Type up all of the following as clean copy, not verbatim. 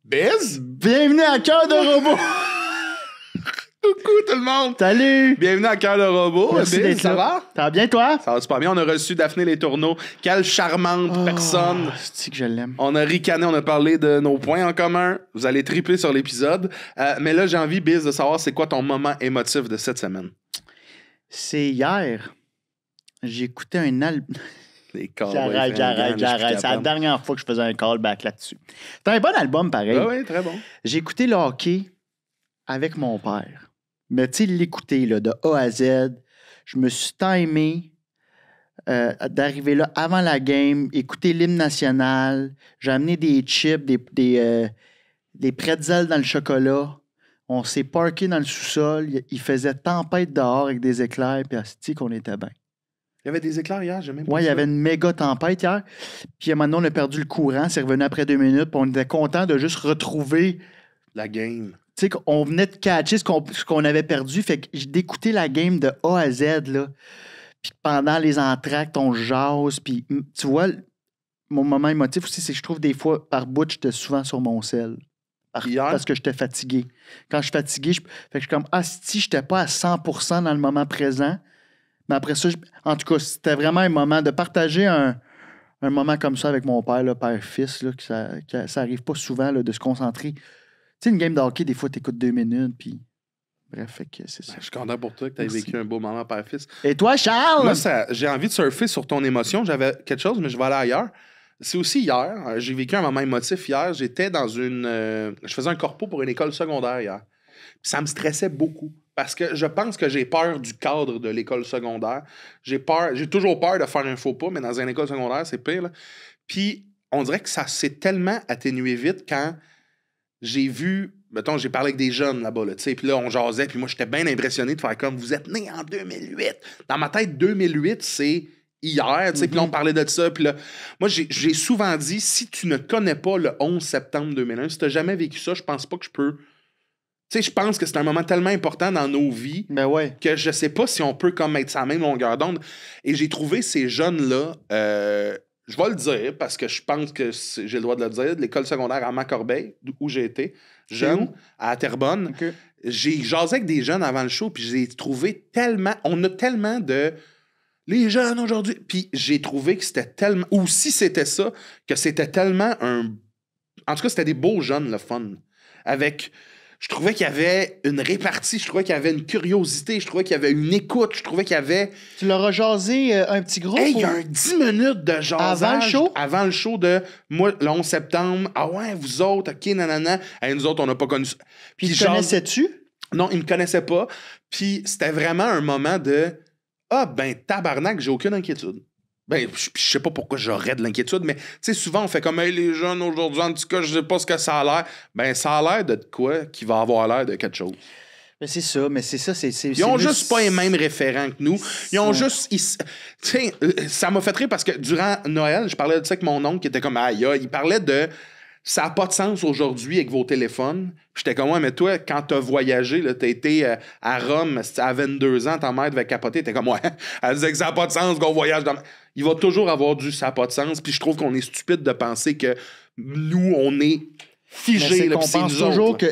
Biz? Bienvenue à Cœur de Robot! Coucou tout le monde! Salut! Bienvenue à Cœur de Robot. Merci Biz, d'être ça là. va? Ça va bien, toi? Ça va super bien. On a reçu Daphné Les Tourneaux. Quelle charmante personne. C'est que je l'aime. On a ricané, on a parlé de nos points en commun. Vous allez triper sur l'épisode. Mais là, j'ai envie, Biz, de savoir c'est quoi ton moment émotif de cette semaine. C'est hier. J'ai écouté un album. J'arrête. J'arrête. C'est la dernière fois que je faisais un callback là-dessus. C'est un bon album, pareil. Oui, très bon. J'ai écouté le hockey avec mon père. Mais tu sais, l'écouter là, de A à Z, je me suis timé d'arriver là avant la game, écouter l'hymne national. J'ai amené des chips, des pretzels dans le chocolat. On s'est parké dans le sous-sol. Il faisait tempête dehors avec des éclairs, puis asti qu'on était bien. Il y avait des éclairs hier, j'ai même pas Oui, il y ça. avait une méga tempête hier. Puis maintenant, on a perdu le courant. C'est revenu après 2 minutes. Puis on était content de juste retrouver. La game. Tu sais, on venait de catcher ce qu'on avait perdu. Fait que j'ai d'écouter la game de A à Z, là. Puis pendant les entractes, on jase. Puis tu vois, mon moment émotif aussi, c'est que je trouve des fois, par bout, j'étais souvent sur mon sel. Parce que j'étais fatigué. Quand je suis fatigué, fait que je suis comme, si j'étais pas à 100% dans le moment présent. Mais après ça, en tout cas, c'était vraiment un moment de partager un moment comme ça avec mon père, là, père-fils, là, que ça arrive pas souvent là, de se concentrer. Tu sais, une game de hockey, des fois, t'écoutes 2 minutes, puis bref, fait que c'est ça. Je suis content pour toi que tu aies vécu un beau moment père-fils. Et toi, Charles? Moi, j'ai envie de surfer sur ton émotion. J'avais quelque chose, mais je vais aller ailleurs. C'est aussi hier. J'ai vécu un moment émotif hier. J'étais dans je faisais un corpo pour une école secondaire hier. Puis ça me stressait beaucoup. Parce que je pense que j'ai peur du cadre de l'école secondaire. J'ai toujours peur de faire un faux pas, mais dans une école secondaire, c'est pire. Là. Puis on dirait que ça s'est tellement atténué vite quand j'ai vu, mettons, j'ai parlé avec des jeunes là-bas, là, tu sais, puis là, on jasait, puis moi, j'étais bien impressionné de faire comme, vous êtes né en 2008. Dans ma tête, 2008, c'est hier, tu sais, puis là, on parlait de ça, puis là, moi, j'ai souvent dit, si tu ne connais pas le 11 septembre 2001, si tu n'as jamais vécu ça, je pense pas que je peux... Tu sais, je pense que c'est un moment tellement important dans nos vies que je sais pas si on peut comme être sur la même longueur d'onde. Et j'ai trouvé ces jeunes-là, je vais le dire parce que je pense que j'ai le droit de le dire, de l'école secondaire à Macorbeil, où j'ai été, jeune, à Terrebonne. Okay. J'ai jasé avec des jeunes avant le show, puis j'ai trouvé tellement... On a tellement de... Les jeunes aujourd'hui... Puis j'ai trouvé que c'était tellement... Ou si c'était ça, que c'était tellement un... En tout cas, c'était des beaux jeunes, le fun. Avec... Je trouvais qu'il y avait une répartie, je trouvais qu'il y avait une curiosité, je trouvais qu'il y avait une écoute, je trouvais qu'il y avait... Tu leur as jasé un petit groupe? Hey, il y a un 10 minutes de jasage. Avant le show? Avant le show de, moi, le 11 septembre, ah ouais, vous autres, ok, nanana. Hey, nous autres, on n'a pas connu ça. Puis te connaissais-tu? Non, ils me connaissaient pas. Puis c'était vraiment un moment de, tabarnak, j'ai aucune inquiétude. Ben, je sais pas pourquoi j'aurais de l'inquiétude, mais tu sais, souvent, on fait comme, hey, les jeunes aujourd'hui, en tout cas, je sais pas ce que ça a l'air. Ben, ça a l'air de quoi qui va avoir l'air de quelque chose. Mais c'est ça. Ils ont juste pas les mêmes référents que nous. Ils ont juste... Tu sais, ça m'a fait rire parce que durant Noël, je parlais de ça avec mon oncle qui était comme, aïe, il parlait de... Ça n'a pas de sens aujourd'hui avec vos téléphones. J'étais comme, ouais, mais toi, quand t'as voyagé, t'as été à Rome à 22 ans, ta mère devait capoter. T'es comme, ouais, elle disait que ça n'a pas de sens qu'on voyage dans... Il va toujours avoir du ça n'a pas de sens. Puis je trouve qu'on est stupide de penser que nous, on est figés. On pense toujours que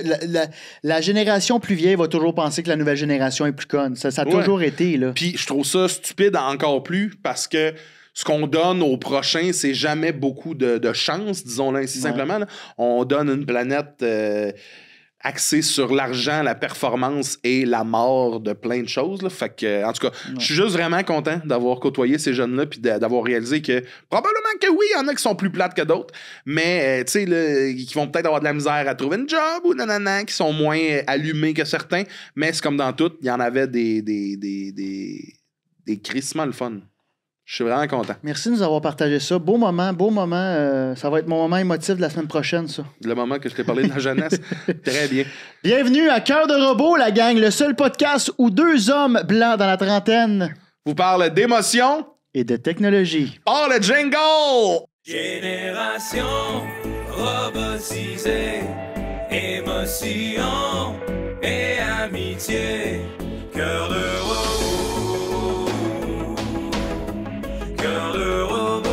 la génération plus vieille va toujours penser que la nouvelle génération est plus conne. Ça a toujours été, là. Puis je trouve ça stupide encore plus parce que ce qu'on donne aux prochains, c'est jamais beaucoup de chance, disons-le ainsi simplement. Là. On donne une planète axée sur l'argent, la performance et la mort de plein de choses. Là. Fait que, en tout cas, je suis juste vraiment content d'avoir côtoyé ces jeunes-là puis d'avoir réalisé que probablement que oui, il y en a qui sont plus plates que d'autres, mais tu sais, qui vont peut-être avoir de la misère à trouver une job ou nanana, qui sont moins allumés que certains, mais c'est comme dans tout, il y en avait des crissements le fun. Je suis vraiment content. Merci de nous avoir partagé ça. Beau moment. Ça va être mon moment émotif de la semaine prochaine, ça. Le moment que je t'ai parlé de la jeunesse. Très bien. Bienvenue à Cœur de Robot, la gang, le seul podcast où 2 hommes blancs dans la trentaine vous parlent d'émotion et de technologie. Oh, le jingle! Génération robotisée, émotion et amitié, cœur de robot. Cœur de robot.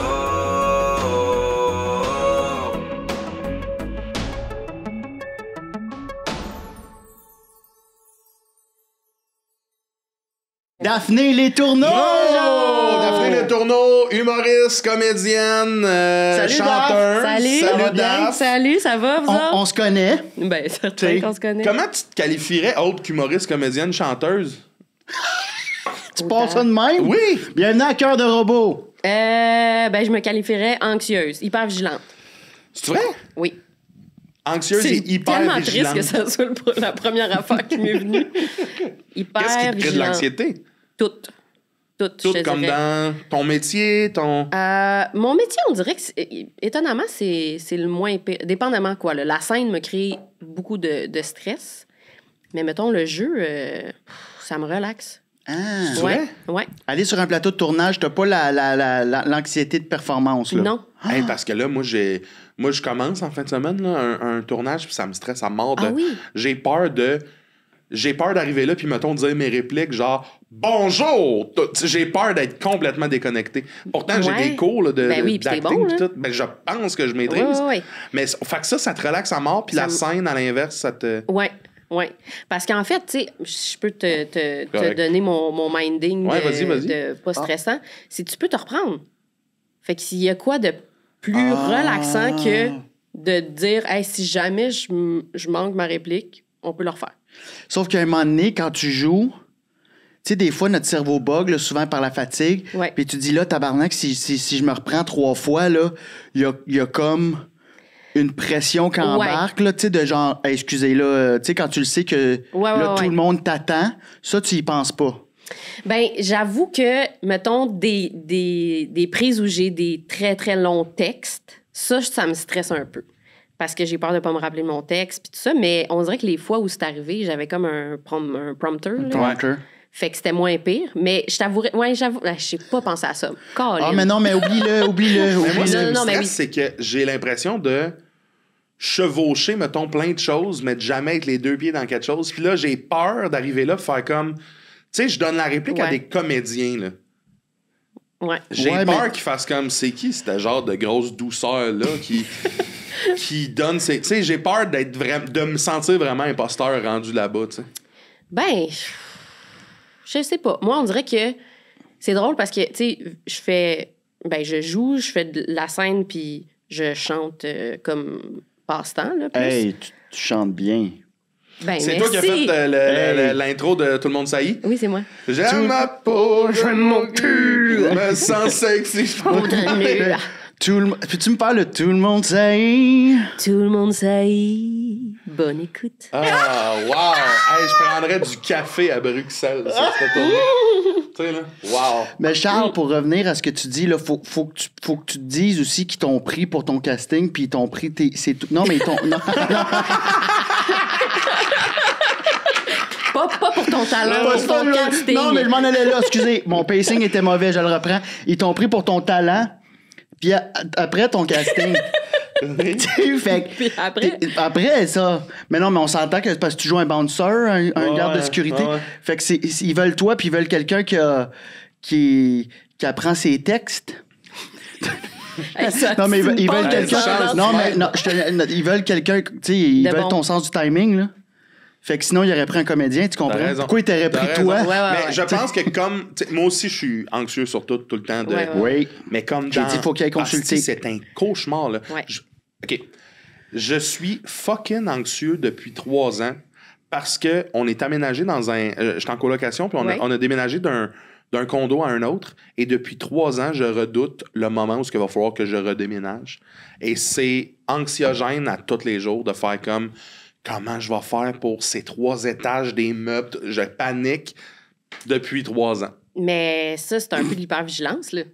Daphné Les Tourneaux! Oh! Daphné Les Tourneaux, humoriste, comédienne, Salut, chanteuse. Salut, ça va bien? Daph. Salut, ça va, vous autres? On se connaît. Ben, certain T'sais, qu'on se connaît. Comment tu te qualifierais autre qu'humoriste, comédienne, chanteuse? Tu passes ça de même? Oui! Bienvenue à Cœur de Robot. Ben, je me qualifierais anxieuse, hyper vigilante. C'est vrai? Oui. Anxieuse C'est et hyper tellement vigilante. triste que ça soit la première affaire qui m'est venue. Hyper Qu'est-ce qui te crée de vigilante. l'anxiété? Toutes. Toutes, Tout je comme dirais. dans ton métier, ton... Mon métier, on dirait que, étonnamment, c'est le moins pire. Dépendamment quoi. Là. La scène me crée beaucoup de stress. Mais mettons, le jeu, ça me relaxe. Ah. C'est Ouais. vrai? Ouais. Aller sur un plateau de tournage, t'as pas l'anxiété de performance, là. Non. Hey, parce que là, moi, je commence en fin de semaine là, un tournage, puis ça me stresse à mort. Ah oui? J'ai peur d'arriver là, puis mettons, de dire mes répliques, genre « Bonjour! » J'ai peur d'être complètement déconnecté. Pourtant, j'ai Ouais. des cours là, Ben oui, puis t'es d'acting, bon, puis là. tout. Ben, je pense que je maîtrise. Ouais. Mais fait que ça te relaxe à mort, puis Ça la me- scène, à l'inverse, ça te... Oui, oui. Parce qu'en fait, tu sais, je peux te Correct. donner mon minding Ouais, de, vas-y. de pas stressant. C'est que tu peux te reprendre. Fait que s'il y a quoi de plus Ah. relaxant que de te dire, hey, si jamais je manque ma réplique, on peut le refaire. Sauf qu'à un moment donné, quand tu joues, tu sais, des fois, notre cerveau bug, là, souvent par la fatigue. Ouais. Puis tu dis, là, tabarnak, si je me reprends 3 fois, là, il y a comme une pression qui embarque, là, tu sais, de genre, hey, excusez, là, tu sais, quand tu le sais que là, tout ouais. le monde t'attend, ça, tu y penses pas. Ben, j'avoue que, mettons, des prises où j'ai des très, très longs textes, ça me stresse un peu. Parce que j'ai peur de pas me rappeler mon texte puis tout ça, mais on dirait que les fois où c'est arrivé, j'avais comme un prompter. Là. Prompter. Fait que c'était moins pire. Mais je t'avouerais... Ouais, j'avoue... Je n'ai pas pensé à ça. Ah, Colin. mais non, mais oublie-le. Mais moi, ce qui Non, me non, mais stresse, oui. c'est que j'ai l'impression de chevaucher, mettons, plein de choses, mais de jamais être les deux pieds dans quelque chose. Puis là, j'ai peur d'arriver là, faire comme... Tu sais, je donne la réplique à Ouais. des comédiens, là. Ouais. J'ai Ouais, peur mais- qu'ils fassent comme... C'est qui, ce genre de grosse douceur, là, qui donne... Tu sais, j'ai peur de me sentir vraiment imposteur rendu là-bas, tu sais. Ben, je sais pas. Moi, on dirait que c'est drôle parce que, tu sais, je joue, je fais de la scène, puis je chante comme passe-temps, là, plus. Hey, tu chantes bien. Ben, C'est toi qui as merci. fait l'intro de Tout le monde saillit? Oui, c'est moi. J'aime ma peau, j'aime mon cul, me sens sexy, je pense. Puis tu me parles de tout le monde, ça y est. Tout le monde sait. Bonne écoute. Ah, wow! Hey, je prendrais du café à Bruxelles, ça serait tourné. Tu sais, là? Wow! Mais Charles, pour revenir à ce que tu dis, là, faut que tu te dises aussi qu'ils t'ont pris pour ton casting, puis ils t'ont pris c'est tout. Non, mais ils t'ont. Non. Pas pour ton talent, pour ton casting. Non, mais je m'en allais là, excusez. Mon pacing était mauvais, je le reprends. Ils t'ont pris pour ton talent, puis après ton casting. Fait que- Puis après? Après, ça. Mais non, mais on s'entend que c'est parce que tu joues un bouncer, un garde de sécurité. ouais. Fait que ils veulent toi, puis ils veulent quelqu'un qui apprend ses textes. Hey, ça, Non, mais tu me ils veulent parles de quelqu'un. ça, Non, mais ouais. non, ils veulent quelqu'un. Tu sais, ils De veulent bon. ton sens du timing, là. Fait que sinon, il aurait pris un comédien, tu comprends? T'as raison. Pourquoi il t'aurait T'as pris raison. toi? Ouais, ouais, Mais ouais. je pense que comme... tu sais, moi aussi, je suis anxieux sur tout le temps. Ouais, ouais. Oui. Mais comme J'ai dans... dit, faut qu'il aille consulter. Asti, c'est un cauchemar, là. Ouais. OK. Je suis fucking anxieux depuis 3 ans parce qu'on est aménagé dans un... j'étais en colocation, puis Ouais. on a déménagé d'un condo à un autre. Et depuis 3 ans, je redoute le moment où il va falloir que je redéménage. Et c'est anxiogène à tous les jours de faire comme... Comment je vais faire pour ces 3 étages des meubles? Je panique depuis 3 ans. Mais ça, c'est un peu de l'hypervigilance, là.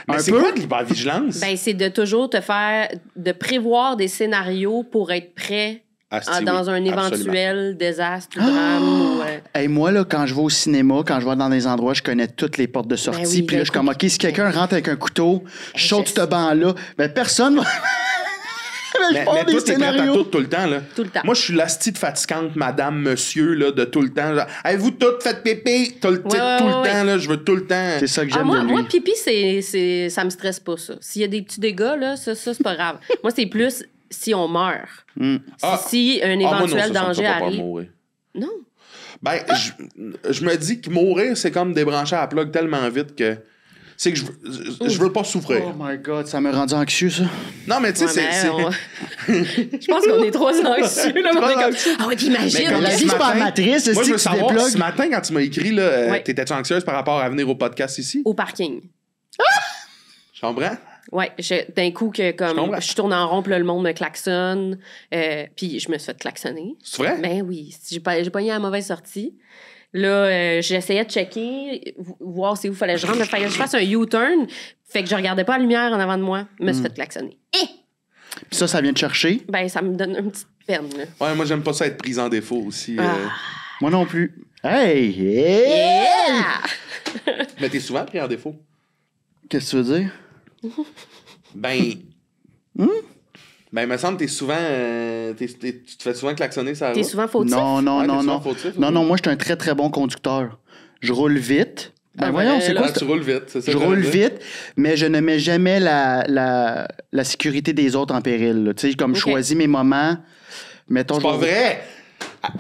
Mais Un c'est peu? quoi de l'hypervigilance? Ben, c'est de toujours de prévoir des scénarios pour être prêt Asti, dans oui, un absolument. éventuel désastre ou drame. Ou, Hey, moi, là, quand je vais au cinéma, quand je vais dans des endroits, je connais toutes les portes de sortie. Ben oui, Puis là, je suis comme, OK, si quelqu'un rentre avec un couteau, je saute je ce banc-là, ben personne va. Mais je Mais pars toi, des t'es prête à scénarios. tout le temps, là. Tout le temps. Moi, je suis l'asti de fatigante, madame, monsieur, là, de tout le temps. Genre, vous toutes faites pipi, tout le Ouais, ouais, temps, ouais. là. Je veux tout le temps. C'est ça que Ah, j'aime moi, de lui. moi, pipi, ça me stresse pas, ça. S'il y a des petits dégâts, là, ça c'est pas grave. Moi, c'est plus si on meurt. Mm. Ah. Si un Ah, moi, non, éventuel ça me danger fait pas peur de arrive. mourir. Non. Ben, je me dis que mourir, c'est comme débrancher la plug tellement vite que. C'est que je veux pas souffrir. Oh my God, ça m'a rendu anxieux, ça. Non, mais tu sais, Je pense qu'on est trop anxieux, là. On est comme... Ah ouais, puis imagine. Mais comme La vie, c'est pas matrice, moi, je veux tu savoir, déplugues. ce matin, quand tu m'as écrit, là, Ouais. t'étais-tu anxieuse par rapport à venir au podcast ici? Au parking. Je comprends. Ouais, d'un coup, que comme comprends. je tourne en rond, puis là, le monde me klaxonne. Puis je me suis fait klaxonner. C'est vrai? Ben oui, j'ai pogné à la mauvaise sortie. Là, j'essayais de checker, voir c'est où fallait que je rentre. Il fallait que je fasse un U-turn. Fait que je regardais pas la lumière en avant de moi. Je me suis fait klaxonner. Puis ça vient te chercher. Ben, ça me donne une petite peine, là. Ouais, moi, j'aime pas ça être prise en défaut aussi. Moi non plus. Hey! Hey! Yeah! Mais t'es souvent pris en défaut. Qu'est-ce que tu veux dire? Ben. Ben, il me semble que t'es souvent. Tu te fais souvent klaxonner, ça va? T'es souvent fautif? Non, non, Ouais, non, t'es souvent non. fautif, Non, ou- non, moi, je suis un très, très bon conducteur. Je roule vite. Ben Ah, voyons, ben, c'est là, quoi? Ah, tu roules vite, c'est ça. Je que roule j'allais dire. vite, mais je ne mets jamais la sécurité des autres en péril. là. Tu sais, comme je Ok. choisis mes moments. Mettons, C'est pas vrai!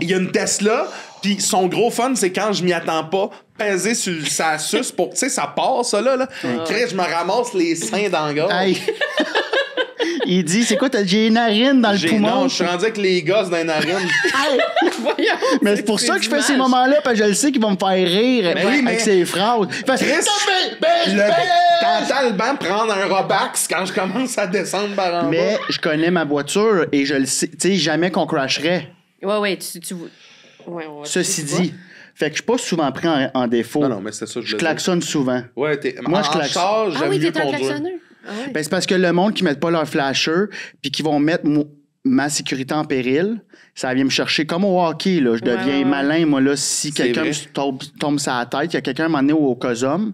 Il y a une Tesla, puis son gros fun, c'est quand je m'y attends pas, peser sur sa suce pour. Tu sais, ça part, ça, là. Chris, je me ramasse les seins dans le gorge. Hey! Il dit, c'est quoi, j'ai une narine dans le poumon? Non, je suis rendu avec les gosses dans les narines. Hey! Voyons! Mais c'est pour ça que je fais ces moments-là, parce que je le sais qu'ils vont me faire rire Mais oui, mais- avec ses phrases. Parce que Chris, t'entends le banc prendre un Robax quand je commence à descendre par en mais bas. je connais ma voiture et je le sais, tu sais, jamais qu'on crasherait. Ouais, ouais, Ceci dit, fait que je suis pas souvent pris en défaut. Non, non, mais c'était ça que Je voulais klaxonne souvent. dire. Ouais, Moi, je en klaxonne. char, Ah j'aime oui, mieux t'es un conduire. klaxonneur? Ah ouais. Ben, c'est parce que le monde qui met pas leur flasher puis qui vont mettre ma sécurité en péril, ça vient me chercher comme au hockey. Là. Je deviens ouais. malin, moi, là, si C'est quelqu'un vrai. me tombe sur la tête. Il y a quelqu'un m'a emmené au COSOM.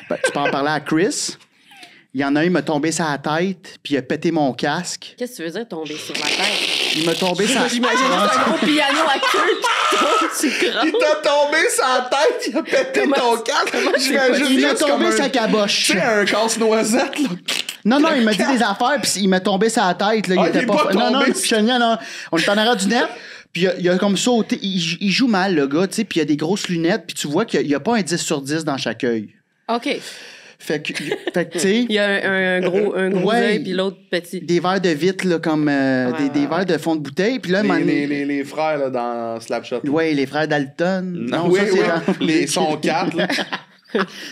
Ben, tu peux en parler à Chris. Il y en a un, il m'a tombé sur la tête, puis il a pété mon casque. Qu'est-ce que tu veux dire, tomber sur la tête? Il m'a tombé sur la J'imagine juste un gros piano à queue qui tombe sur le crâne. Il t'a tombé sur la tête, il a pété ton casque. J'imagine Il m'a juste comme tombé un- sa caboche. Tu sais, un casse-noisette, là. Non, il m'a dit des affaires, puis il m'a tombé sur la tête. Là. Ah, il est pas Non, tombé. puis non, on est en arrière du net, puis il a comme sauté. Il joue mal, le gars, tu sais, puis il a des grosses lunettes, puis tu vois qu'il n'y a pas un 10 sur 10 dans chaque œil. OK. Fait que tu sais, Il y a un gros Ouais. œil, puis l'autre petit. des verres de vitre, là, comme des verres de fond de bouteille, puis là, un moment donné- Les frères, là, dans Slapshot. Ouais, les frères Dalton. Non, ça, c'est genre- Les sons 4, là.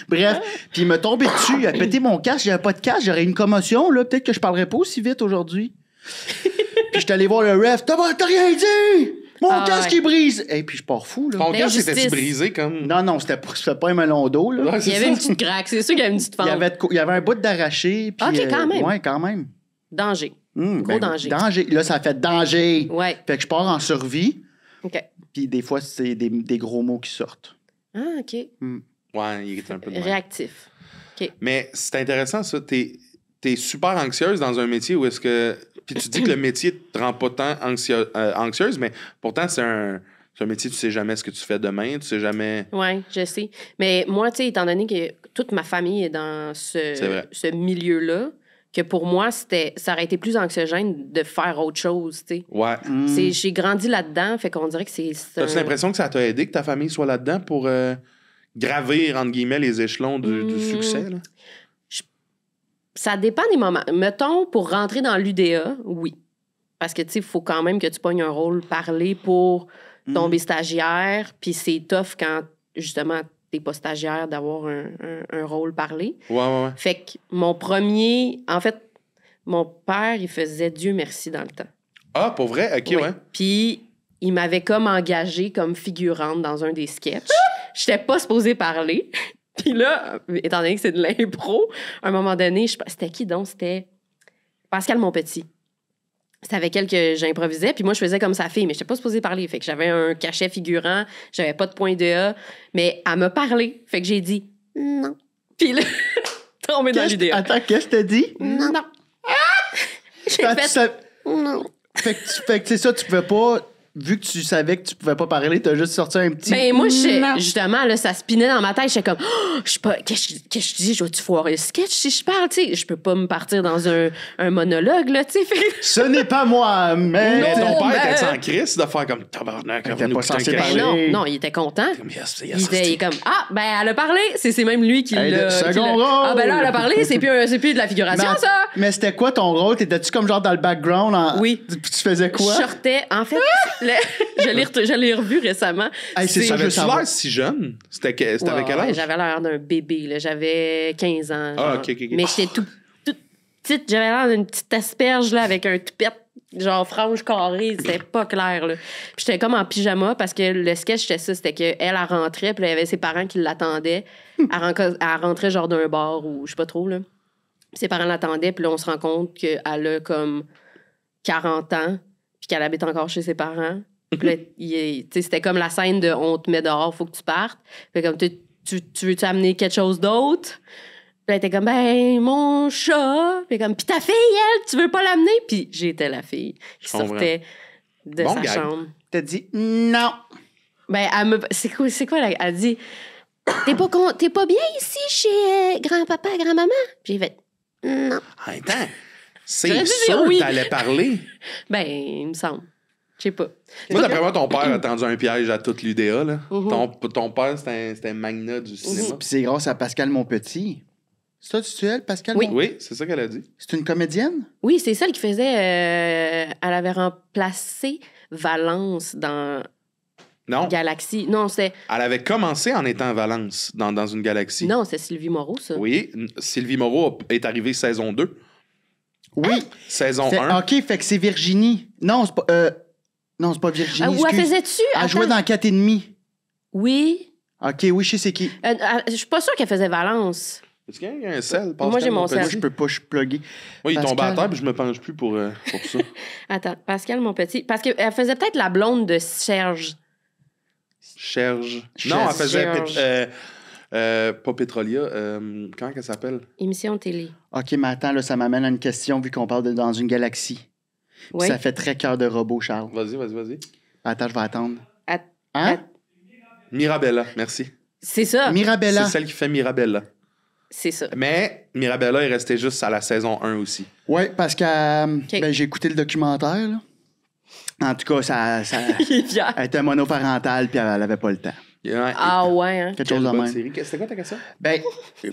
Bref, puis il m'a tombé dessus, il a pété mon casque, j'avais pas de casque, j'aurais une commotion, là, peut-être que je parlerais pas aussi vite aujourd'hui. Puis j'étais allé voir le ref, t'as rien dit! Mon Ah, casque, ouais. il brise! Et puis je suis pas fou, là. Ton casque L'injustice. était-tu brisé comme. Non, c'était pas un melon d'eau, là. Ouais, Il c'est y avait ça. une petite craque. C'est sûr qu'il y avait une petite Il fente. y avait un bout d'arraché. puis, Ok, quand même. Ouais, quand même. Danger. Gros danger. Danger. Là, ça fait danger. Ouais. Fait que je pars en survie, OK. puis des fois, c'est des gros mots qui sortent. Ah, OK. Ouais, il était un peu de même. Réactif. Mais c'est intéressant, ça. T'es super anxieuse dans un métier où est-ce que. Puis tu dis que le métier te rend pas tant anxieuse, mais pourtant, c'est un métier, tu sais jamais ce que tu fais demain, tu sais jamais. Oui, je sais. Mais moi, tu sais, étant donné que toute ma famille est dans C'est vrai. ce milieu-là, que pour moi, ça aurait été plus anxiogène de faire autre chose, tu sais. Ouais. J'ai grandi là-dedans, fait qu'on dirait que c'est... T'as-tu l'impression que ça t'a aidé que ta famille soit là-dedans pour gravir, entre guillemets, les échelons du succès, là? Ça dépend des moments. Mettons, pour rentrer dans l'UDA, oui. Parce que, tu sais, il faut quand même que tu pognes un rôle parlé pour tomber stagiaire, puis c'est tough quand, justement, t'es pas stagiaire d'avoir un rôle parlé. Ouais. Fait que mon premier... En fait, mon père, il faisait Dieu merci dans le temps. Ah, pour vrai? OK, Oui. ouais. Puis, il m'avait comme engagée comme figurante dans un des sketchs. J'étais pas supposée parler. Puis là, étant donné que c'est de l'impro, à un moment donné, c'était qui donc? C'était Pascal Monpetit. C'était avec elle que j'improvisais, puis moi, je faisais comme sa fille, mais je n'étais pas supposée parler. Fait que j'avais un cachet figurant, j'avais pas de point de A, mais elle m'a parlé. Fait que j'ai dit non. Puis là, tombé dans l'idée. Attends, qu'est-ce que t'as dit? Non. J'ai Quand tu fait sais- non. Fait que c'est ça, tu pouvais pas vu que tu savais que tu pouvais pas parler, t'as juste sorti un petit... Ben, moi, Non. justement, là, ça spinait dans ma tête. J'étais comme, oh, je sais pas, qu'est-ce que je dis? Je vais-tu foirer le sketch si je parle? Tu sais, je peux pas me partir dans un monologue, là, tu sais. Ce n'est pas moi, mais... Mais ton Non, père ben- était en crise de faire comme tabarnak. Il on était va nous pas coûter un censé cachet. parler. Non, il était content. Comme, yes, Il est comme, ben, elle a parlé. C'est même lui qui Hey, l'a. le qui second l'a- rôle. Ah, ben là, elle a parlé. C'est plus de la figuration, Mais, ça. mais c'était quoi ton rôle? T'étais-tu comme genre dans le background? Oui. Puis tu faisais quoi? Je sortais. En fait, je l'ai revu récemment. Hey, c'est ça, je veux T'avais-tu savoir. l'air si jeune? C'était avec Ouais, quel âge? J'avais l'air d'un bébé, là. J'avais 15 ans. Ah, genre. ok, ok. Mais j'étais toute petite. J'avais l'air d'une petite asperge, là, avec un toupette, genre frange carrée. C'était pas clair, là. Puis j'étais comme en pyjama parce que le sketch, c'était ça. C'était qu'elle rentrait, puis là, il y avait ses parents qui l'attendaient. Elle rentrait genre d'un bar ou je sais pas trop, là. Puis ses parents l'attendaient, puis là, on se rend compte qu'elle a comme 40 ans, puis qu'elle habite encore chez ses parents. Puis là, tu sais, c'était comme la scène de on te met dehors, faut que tu partes. Fait comme tu veux-tu amener quelque chose d'autre? Puis elle était comme ben mon chat. Puis comme puis ta fille elle, tu veux pas l'amener? Puis j'étais la fille qui Je comprends. sortait de Bon sa gag. chambre. T'as dit non. Ben c'est quoi elle a dit t'es pas bien ici chez grand-papa, grand-maman? Puis j'ai fait non. Attends, c'est J'aurais dû sûr dire oui. que t'allais parler. Ben il me semble. Je sais pas. Moi, d'après moi, ton père a tendu un piège à toute l'UDA. Là. Mhm. Ton père, c'était un magnat du cinéma. Puis c'est grâce à Pascal Monpetit. C'est toi, tu elle, Pascal? Oui. Oui, c'est ça qu'elle a dit. C'est une comédienne? Oui, c'est celle qui faisait. Elle avait remplacé Valence dans Non, Galaxy. Non, c'était. elle avait commencé en étant à Valence, dans une galaxie. Non, c'est Sylvie Moreau, ça. Oui, Sylvie Moreau est arrivée saison 2. Oui. Saison Fait- 1. OK, fait que c'est Virginie. Non, c'est pas... non, c'est pas Virginie, Où elle excuse. faisait-tu? Elle jouait dans 4 et demi. Oui. OK, oui, je sais c'est qui. Je suis pas sûre qu'elle faisait Valence. Est-ce qu'il y a un sel? Moi, j'ai mon Pascal? sel. Moi, je peux pas, je suis plugué. Oui, il tombe à Pascal. terre, puis je me penche plus pour ça. Attends, Pascal, mon petit. Parce qu'elle faisait peut-être la blonde de Serge. Cherge. Non, elle faisait... Cherge. pas Pétrolia. Comment elle s'appelle? Émission télé. OK, mais attends, là, ça m'amène à une question vu qu'on parle de dans une galaxie. Puis Oui. Ça fait très cœur de robot, Charles. Vas-y. Attends, je vais attendre. Att- Hein? att- Mirabella, merci. C'est ça. Mirabella. C'est celle qui fait Mirabella. C'est ça. Mais Mirabella est restée juste à la saison 1 aussi. Oui, parce que ben, j'ai écouté le documentaire. Là. En tout cas, ça Il est fier. elle était monoparentale puis elle avait pas le temps. Ouais. Ah ouais, hein? Quelque Quelle chose de bonne même. série. C'était quoi ta question? Ben,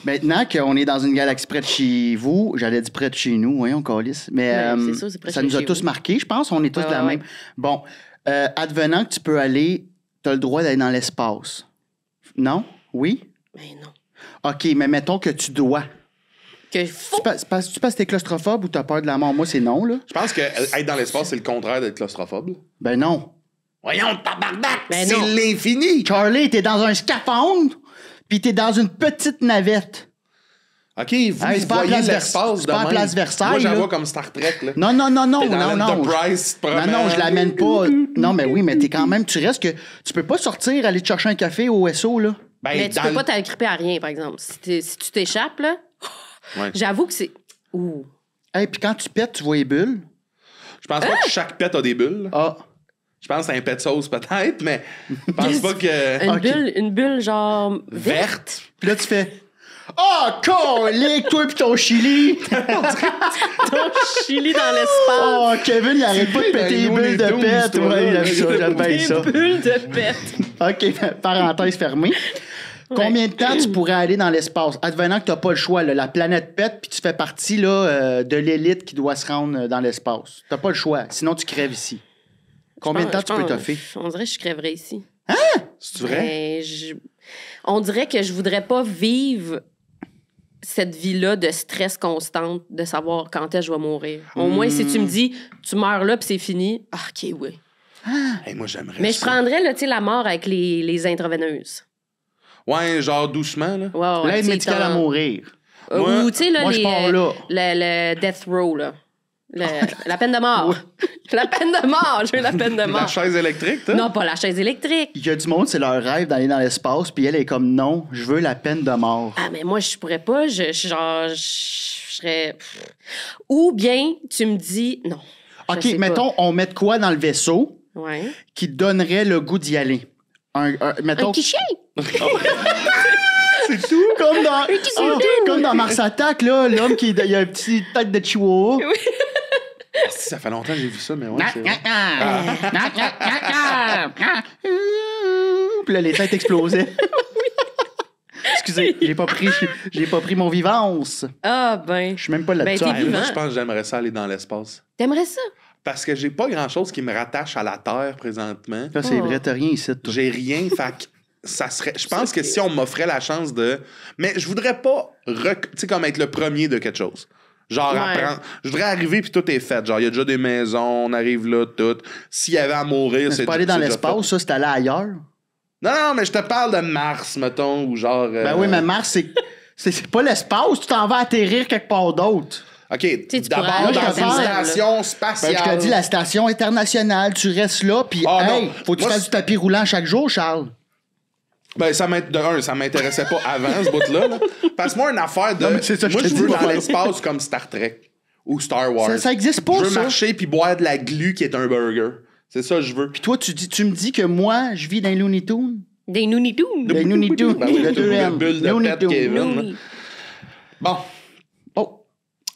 maintenant qu'on est dans une galaxie près de chez vous, j'allais dire près de chez nous, voyons, Calice. Mais Ouais, c'est ça, c'est près ça de nous a chez tous vous. marqués, je pense. On est tous Ouais, de la ouais, même. Bon, advenant que tu peux aller, tu as le droit d'aller dans l'espace. Non? Oui? Mais non. OK, mais mettons que tu dois. Que faux. Tu penses que t'es claustrophobe ou t'as peur de la mort? Moi, c'est non, là. Je pense que être dans l'espace, c'est le contraire d'être claustrophobe. Ben non. Voyons, tabarnak! Ben c'est non. l'infini! Charlie, t'es dans un scaphandre, puis t'es dans une petite navette. OK, vous Hey, c'est pas voyez à Place l'espace c'est de pas à même. Place Versailles, Moi, j'en là. vois comme Star Trek. Là. Non, non, non, non, T'es dans non, non. l'Enterprise, tu te Non, non, promènes. je l'amène pas. Non, mais oui, mais t'es quand même, tu restes que. Tu peux pas sortir, aller te chercher un café au SO, là. Ben, Mais tu dans peux le- pas t'agripper à rien, par exemple. Si tu t'échappes, là, Ouais. j'avoue que c'est. Ouh. Hey, puis quand tu pètes, tu vois les bulles. Je pense pas que chaque pet a des bulles. Ah. Je pense que c'est un pet sauce peut-être, mais je pense pas que... Une, Ok. une bulle genre Verte. Puis là, tu fais. Oh, colique, toi pis ton chili! ton chili dans l'espace. Oh, Kevin, il arrête pas de dans péter les les bulles Looney de Tunes, pète. toi, Ouais, là. j'aime bien Des ça. bulles de pète. OK, parenthèse fermée. Combien de temps tu pourrais aller dans l'espace? Advenant que tu n'as pas le choix, là, la planète pète, puis tu fais partie là, de l'élite qui doit se rendre dans l'espace. Tu n'as pas le choix, sinon tu crèves ici. Combien de temps tu peux toffer? On dirait que je crèverais ici. C'est vrai? Mais on dirait que je voudrais pas vivre cette vie-là de stress constante, de savoir quand est-ce que je vais mourir. Au moins, si tu me dis, tu meurs là puis c'est fini, ah, OK, oui. Hey, moi, j'aimerais Mais je ça. prendrais là, tu sais, la mort avec les intraveineuses. Ouais, genre doucement, là. Ouais, ouais, L'aide tu sais, médicale à t'en- mourir. Moi- Ou, tu sais, là, moi, je pars là. le death row, là. La peine de mort. La peine de mort. Je veux la peine de La mort. chaise électrique, toi? Non, pas la chaise électrique. Il y a du monde, c'est leur rêve d'aller dans l'espace, puis elle est comme non, je veux la peine de mort. Ah, mais moi, je pourrais pas. Je serais. Ou bien, tu me dis non. Je OK, sais pas. mettons, on met de quoi dans le vaisseau, Ouais. qui te donnerait le goût d'y aller? Mettons, Un cliché! c'est tout comme dans Mars Attack, là, l'homme qui il a une petite tête de chihuahua. Ça fait longtemps que j'ai vu ça, mais ouais. c'est vrai. Puis là, les têtes explosaient. Excusez, j'ai pas pris mon vivance. Ah, ben. Je suis même pas là-dessus. Ben, Moi, vivant. je pense que j'aimerais ça aller dans l'espace. T'aimerais ça? Parce que j'ai pas grand-chose qui me rattache à la Terre présentement. Là, c'est vrai, t'as rien ici, toi. J'ai rien, fait que ça serait... Je pense que si on m'offrait la chance de... Mais je voudrais pas, tu sais, comme être le premier de quelque chose. Genre, Ouais. apprendre... Je voudrais arriver, puis tout est fait. Genre, il y a déjà des maisons, on arrive là, tout. S'il y avait à mourir, Mais c'est pas aller dans déjà l'espace, fait. ça, c'est aller ailleurs. Non, mais je te parle de Mars, mettons, ou genre... Ben oui, mais Mars, c'est pas l'espace, tu t'en vas atterrir quelque part d'autre. OK, tu d'abord pourrais dans aller une dans station Ben, spatiale. je te dis, la station internationale, tu restes là, puis Ah, hey, non. faut que tu Moi, fasses du tapis roulant chaque jour, Charles. Ben, ça m'intéressait pas avant, ce bout-là. Là. Passe-moi une affaire de... Non, mais c'est ça, moi, je te je dis, veux va dans faire. l'espace comme Star Trek ou Star Wars. Ça existe pas, Je veux ça. marcher puis boire de la glu qui est un burger. C'est ça que je veux. Puis toi, tu me dis que moi, je vis dans les Looney Tunes? Des Looney Tunes. Des Looney Tunes. Ben oui, le tu 2 veux N. une bulle de Looney pète, Tunes. Kevin. Looney. Bon, Oh,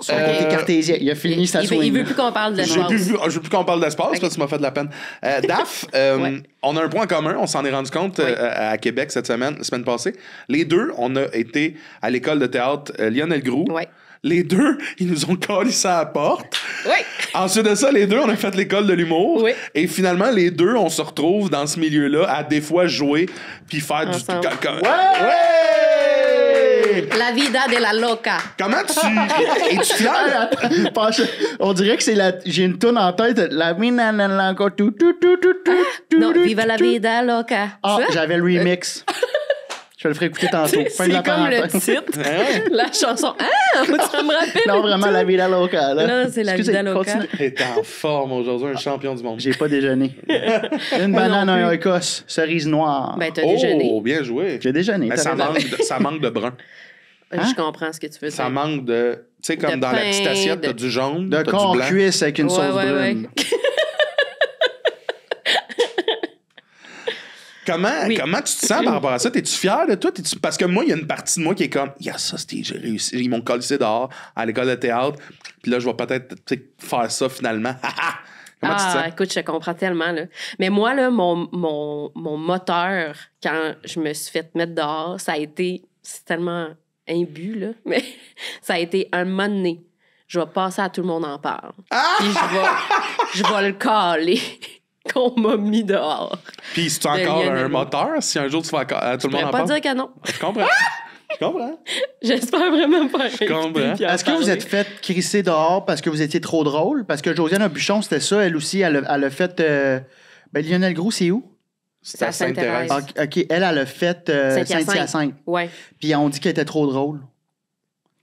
son côté cartésien. Il a fini sa Il swing. veut plus qu'on parle de je veux plus qu'on parle d'espace parce que tu m'as fait de la peine. Daph, Ouais. on a un point commun. On s'en est rendu compte à Québec la semaine passée. Les deux, on a été à l'école de théâtre Lionel Groux. Ouais. Les deux, ils nous ont collé ça à la porte. Oui. Ensuite de ça, les deux, on a fait l'école de l'humour. Oui. Et finalement, les deux, on se retrouve dans ce milieu-là à des fois jouer puis faire Ensemble. du... Ouais! La vida de la loca. Comment tu... Es-tu fier? On dirait que c'est la. J'ai une toune en tête. La minanana encore tout. Non, viva la vida loca. Ah, Ça? j'avais le remix. Je le ferai écouter tantôt. Fin de la C'est comme le parenthèse. titre. Hein? La chanson. Ah, ça me rappelle. Non, vraiment, la vida loca. Là. Non, c'est la Excusez, vida loca. continue. T'es en forme aujourd'hui, un champion du monde. J'ai pas déjeuné. Une banane, un Oikos, cerise noire. Ben, t'as déjeuné. Oh, bien joué. J'ai déjeuné. Mais t'as ça raison. manque de brun. Je comprends ce que tu veux dire. Ça manque de... Tu sais, comme De dans la pain, petite assiette, de- t'as du jaune, De t'as du corps blanc. cuisse avec une Ouais, sauce ouais, brune. ouais. Comment tu te sens par rapport à ça? T'es-tu fier de toi? Parce que moi, il y a une partie de moi qui est comme, ça, j'ai réussi. Ils m'ont collé dehors à l'école de théâtre. Puis là, je vais peut-être faire ça finalement. Comment tu te sens? Écoute, je comprends tellement. Là. Mais moi, là, mon moteur, quand je me suis fait mettre dehors, ça a été... C'est tellement imbu, là. Mais ça a été un moment donné. Je vais passer à tout le monde en parle. Puis je vais le caler qu'on m'a mis dehors. Puis c'est encore Lionel un Groux. moteur si un jour tu fais encore tout le Je monde en pourrais pas parle? dire que non. Je comprends. Je comprends. J'espère vraiment pas. comprends. Est-ce que vous êtes fait crisser dehors parce que vous étiez trop drôle? Parce que Josiane Buchon, c'était ça. Elle aussi, elle a fait... Ben, Lionel Groux, c'est où? C'est à à Sainte-Thérèse. Sainte-Thérèse. OK, elle a fait Saint-Hyacinthe. Ouais. Puis on dit qu'elle était trop drôle.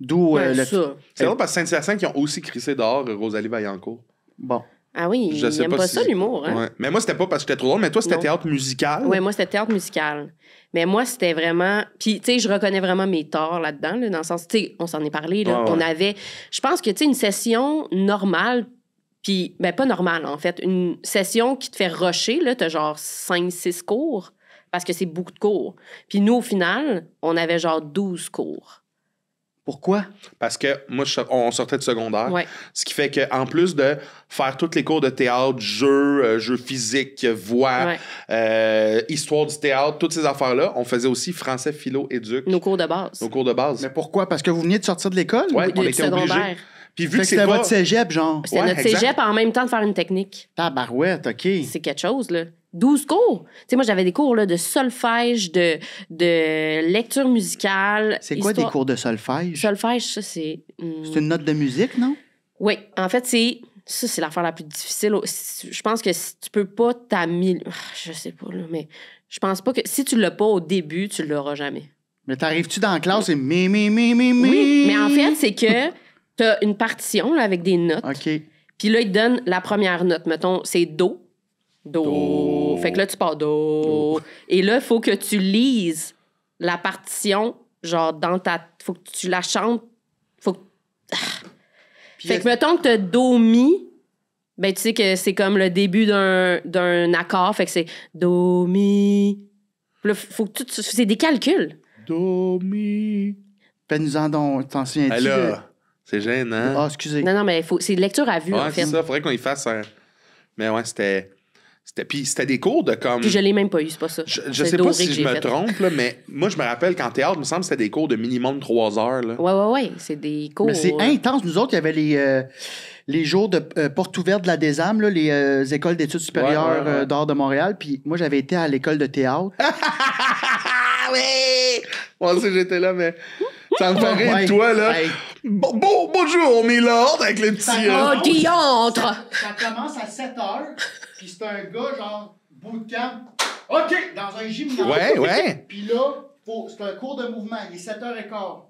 D'où Ouais, le... ça. C'est drôle parce que Saint-Hyacinthe, qui ont aussi crissé dehors Rosalie Vaillancourt. Bon. Ah oui, Je il sais aime pas pas si- ça, l'humour. Hein? Ouais. Mais moi, c'était pas parce que j'étais trop drôle, mais toi, c'était Non. théâtre musical. Oui, moi, c'était théâtre musical. Mais moi, c'était vraiment... Puis, tu sais, je reconnais vraiment mes torts là-dedans, là, dans le sens... Tu sais, on s'en est parlé, là. Ouais, ouais. On avait... Je pense que, tu sais, une session normale, puis... Ben, pas normale, en fait. Une session qui te fait rusher, là, t'as genre 5-6 cours, parce que c'est beaucoup de cours. Puis nous, au final, on avait genre 12 cours. Pourquoi? Parce que moi, on sortait de secondaire. Ouais. Ce qui fait qu'en plus de faire tous les cours de théâtre, jeux physique, voix, histoire du théâtre, toutes ces affaires-là, on faisait aussi français, philo, éduc, Nos cours de base. nos cours de base. Mais pourquoi? Parce que vous veniez de sortir de l'école? Ouais, on Du était obligés. secondaire. Puis vu Fait que que c'est c'était pas... votre cégep, genre. C'était Ouais, notre exact. cégep en même temps de faire une technique. Tabarouette, OK. C'est quelque chose, là. 12 cours. Tu sais, moi, j'avais des cours là, de solfège, de lecture musicale. C'est quoi des histoire- cours de solfège? Solfège, ça, c'est... C'est une note de musique, non? Oui, en fait, c'est l'affaire la plus difficile. Je pense que si tu peux pas t'améliorer... Je sais pas, là, mais je pense pas que... Si tu l'as pas au début, tu l'auras jamais. Mais t'arrives-tu dans la classe et mi. Oui, mais en fait, c'est que t'as une partition là, avec des notes. OK. Puis là, il te donne la première note. Mettons, c'est Do. Do. Fait que là, tu pars Do. Et là, il faut que tu lises la partition, genre, dans ta... Faut que tu la chantes. Faut que... Puis Fait que, mettons que t'as Do, Mi, Ben, tu sais que c'est comme le début d'un accord, fait que c'est Do, Mi. Puis là, faut que c'est des calculs. Do, mi. Fais-nous-en donc, t'en souviens-tu? Là, c'est gênant. Ah, excusez. Non, mais c'est lecture à vue, Ouais, en fait. c'est ça. Faudrait qu'on y fasse un. Mais ouais, puis c'était des cours de comme. Puis je l'ai même pas eu, c'est pas ça. Je C'est sais pas doré si que je j'ai me fait. trompe, là, mais moi, je me rappelle qu'en théâtre, il me semble que c'était des cours de minimum 3 heures. Là. Ouais. C'est des cours. Mais c'est intense. Nous autres, il y avait les jours de porte ouverte de la DESAM, là, les écoles d'études supérieures Ouais. d'art de Montréal. Puis moi, j'avais été à l'école de théâtre. Ah oui! Moi aussi, j'étais là, mais ça me fait rire Ouais. de toi, là. Hey. Bonjour, Milord, avec le petit. Oh, diantre! Ça commence à 7 heures. Puis c'est un gars, genre, bootcamp. OK, dans un gymnase. Ouais. Puis là, c'est un cours de mouvement. Il est 7h15.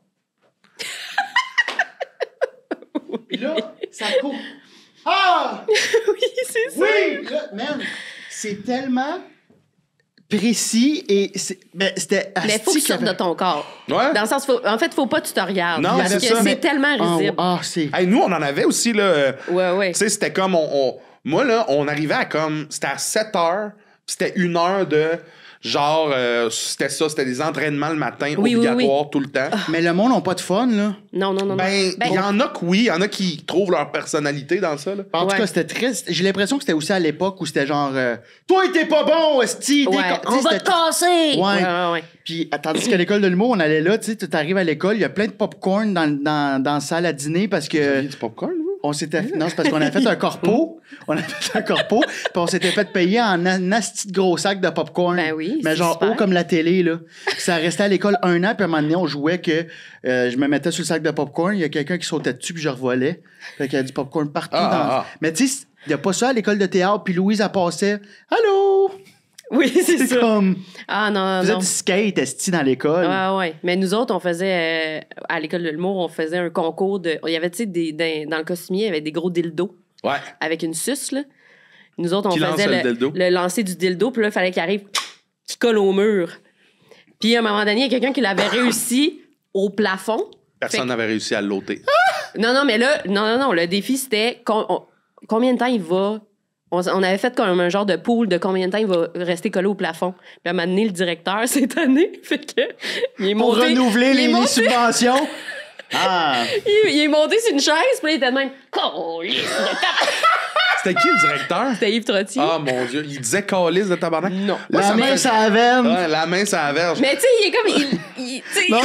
Puis là, ça court. Ah! Oui, c'est ça. Oui! Là, man, c'est tellement précis et c'était Mais faut que tu sortes de ton corps. Ouais. Dans le sens, en fait, faut pas que tu te regardes. Non, parce c'est que ça. c'est tellement risible. c'est... Hey, nous, on en avait aussi, là. Ouais. Tu sais, c'était comme. Moi, là, on arrivait à comme. C'était à 7 heures, puis c'était 1 heure de. Genre, c'était ça, c'était des entraînements le matin, Oui, obligatoires, tout le temps. Mais le monde n'a pas de fun, là. Non. Ben, il y en a que oui, il y en a qui trouvent leur personnalité dans ça, là. En tout Ouais. cas, c'était triste. J'ai l'impression que c'était aussi à l'époque où c'était genre toi, t'es pas bon, esti! Ouais. On va te casser! Ouais. Ouais. Puis, tandis qu'à l'école de l'humour, on allait là, tu sais, tu arrives à l'école, il y a plein de popcorn dans la salle à dîner parce Il y que a du popcorn, vous? on s'était... Non, c'est parce qu'on a fait un corpo. On a fait un corpo, puis on s'était fait payer en un asti de gros sac de popcorn. Ben oui, mais c'est genre super. haut comme la télé, là. Puis ça restait à l'école 1 an, puis à un moment donné, on jouait que je me mettais sur le sac de popcorn, il y a quelqu'un qui sautait dessus, puis je revolais. Fait qu'il y a du popcorn partout. Mais tu sais, il n'y a pas ça à l'école de théâtre, puis Louise, elle passait « Allô? » Oui, c'est C'est ça. comme... Ah non. Vous êtes du skate, esti, dans l'école. Ouais. Mais nous autres, on faisait, à l'école de l'humour, on faisait un concours de. Il y avait, tu sais, dans le costumier, il y avait des gros dildos Ouais. avec une suce, là. Nous autres, on Qui lance faisait le dildo? le lancer du dildo, puis là, il fallait qu'il arrive, qu'il colle au mur. Puis à un moment donné, il y a quelqu'un qui l'avait réussi au plafond. Personne n'avait réussi à l'ôter. Non, mais là, non, le défi, c'était combien de temps il va. On avait fait comme un genre de pool de combien de temps il va rester collé au plafond. Puis à un moment donné, le directeur, cette année, fait que. Il est Pour monté, renouveler il est les monté- subventions. Ah! il est monté sur une chaise, puis là, il était de même. Câlisse de tabarnak! C'était qui le directeur? C'était Yves Trottier. Ah, mon Dieu. Il disait calice de tabarnak? Non. Moi, La ça me main fait- sur la veine. Ouais, la main, ça verge. Mais tu sais, il est comme. Tu sais, Non,